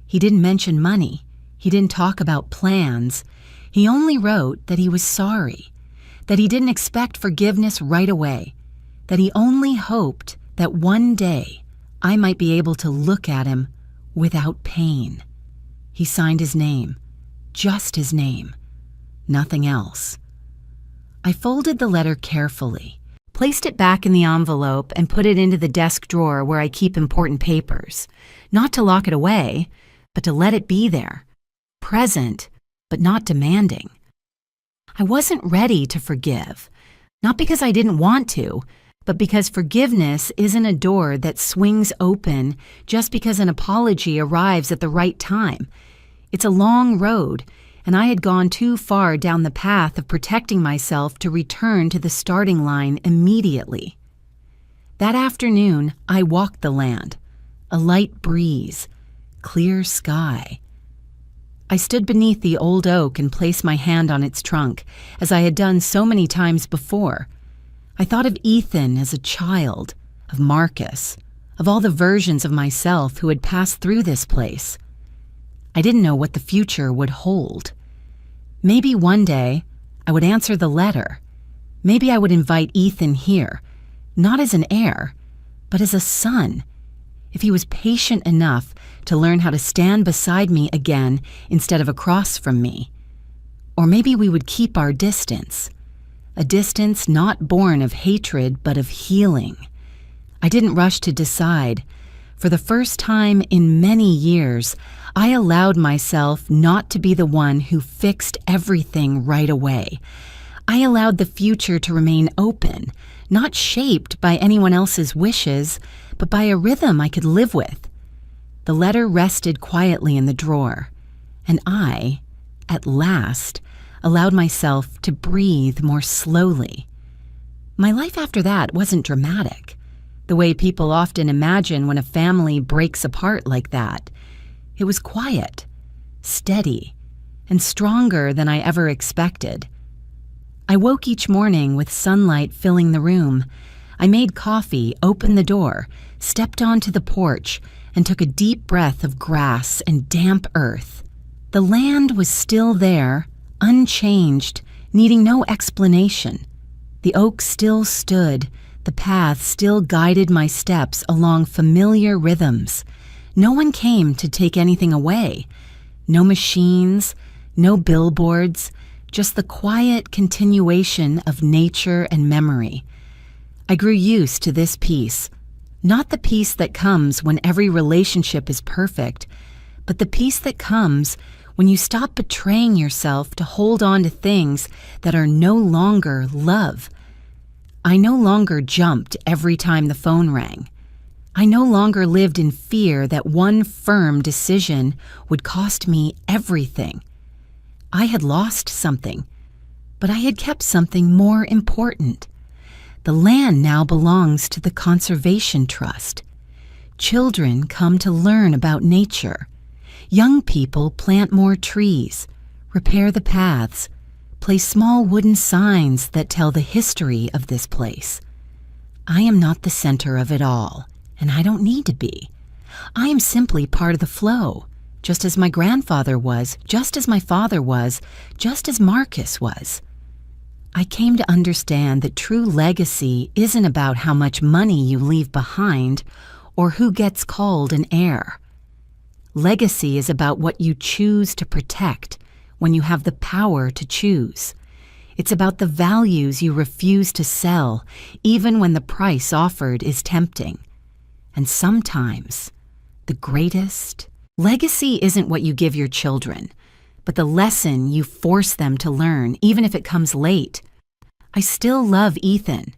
He didn't mention money. He didn't talk about plans. He only wrote that he was sorry, that he didn't expect forgiveness right away, that he only hoped that one day I might be able to look at him without pain. He signed his name, just his name, nothing else. I folded the letter carefully, placed it back in the envelope, and put it into the desk drawer where I keep important papers, not to lock it away, but to let it be there, present, but not demanding. I wasn't ready to forgive, not because I didn't want to, but because forgiveness isn't a door that swings open just because an apology arrives at the right time. It's a long road, and I had gone too far down the path of protecting myself to return to the starting line immediately. That afternoon, I walked the land, a light breeze, clear sky. I stood beneath the old oak and placed my hand on its trunk, as I had done so many times before. I thought of Ethan as a child, of Marcus, of all the versions of myself who had passed through this place. I didn't know what the future would hold. Maybe one day I would answer the letter. Maybe I would invite Ethan here, not as an heir, but as a son. if he was patient enough to learn how to stand beside me again instead of across from me. Or maybe we would keep our distance, a distance not born of hatred but of healing. I didn't rush to decide. For the first time in many years, I allowed myself not to be the one who fixed everything right away. I allowed the future to remain open, not shaped by anyone else's wishes, but by a rhythm I could live with. The letter rested quietly in the drawer, and I, at last, allowed myself to breathe more slowly. My life after that wasn't dramatic, the way people often imagine when a family breaks apart like that. It was quiet, steady, and stronger than I ever expected. I woke each morning with sunlight filling the room. I made coffee, opened the door, stepped onto the porch, and took a deep breath of grass and damp earth. The land was still there, unchanged, needing no explanation. The oak still stood, the path still guided my steps along familiar rhythms. No one came to take anything away. No machines, no billboards, just the quiet continuation of nature and memory. I grew used to this peace, not the peace that comes when every relationship is perfect, but the peace that comes when you stop betraying yourself to hold on to things that are no longer love. I no longer jumped every time the phone rang. I no longer lived in fear that one firm decision would cost me everything. I had lost something, but I had kept something more important. The land now belongs to the Conservation Trust. Children come to learn about nature. Young people plant more trees, repair the paths, place small wooden signs that tell the history of this place. I am not the center of it all, and I don't need to be. I am simply part of the flow, just as my grandfather was, just as my father was, just as Marcus was. I came to understand that true legacy isn't about how much money you leave behind or who gets called an heir. Legacy is about what you choose to protect when you have the power to choose. It's about the values you refuse to sell, even when the price offered is tempting. And sometimes, the greatest legacy isn't what you give your children, but the lesson you force them to learn, even if it comes late. I still love Ethan.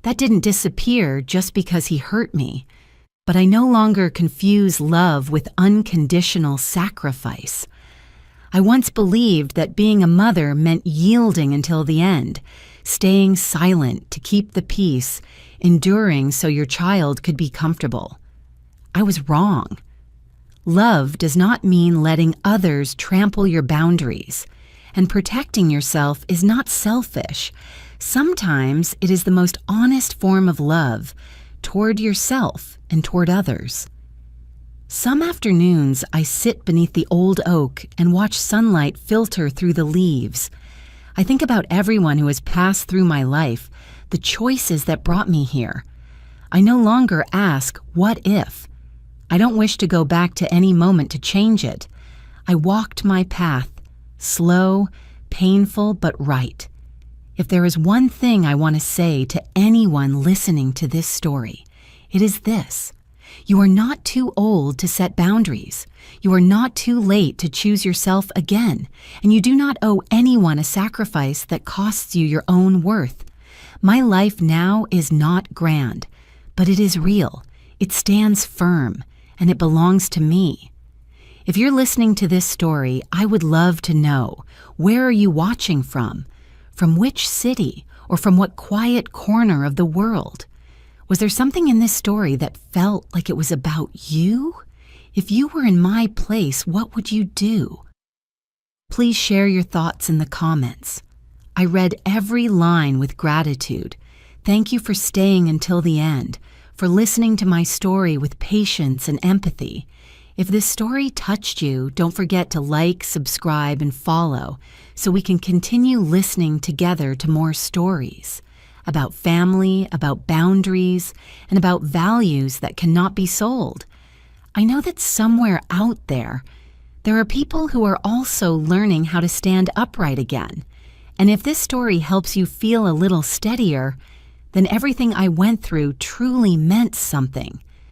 That didn't disappear just because he hurt me, but I no longer confuse love with unconditional sacrifice. I once believed that being a mother meant yielding until the end, staying silent to keep the peace, enduring so your child could be comfortable. I was wrong. Love does not mean letting others trample your boundaries, and protecting yourself is not selfish. Sometimes it is the most honest form of love toward yourself and toward others. Some afternoons I sit beneath the old oak and watch sunlight filter through the leaves. I think about everyone who has passed through my life, the choices that brought me here. I no longer ask, what if? I don't wish to go back to any moment to change it. I walked my path, slow, painful, but right. If there is one thing I want to say to anyone listening to this story, it is this. You are not too old to set boundaries. You are not too late to choose yourself again, and you do not owe anyone a sacrifice that costs you your own worth. My life now is not grand, but it is real. It stands firm, and it belongs to me. If you're listening to this story, I would love to know, where are you watching from? From which city, or from what quiet corner of the world? Was there something in this story that felt like it was about you? If you were in my place, what would you do? Please share your thoughts in the comments. I read every line with gratitude. Thank you for staying until the end, for listening to my story with patience and empathy. If this story touched you, don't forget to like, subscribe, and follow so we can continue listening together to more stories. about family, about boundaries, and about values that cannot be sold. I know that somewhere out there are people who are also learning how to stand upright again. And if this story helps you feel a little steadier, then everything I went through truly meant something.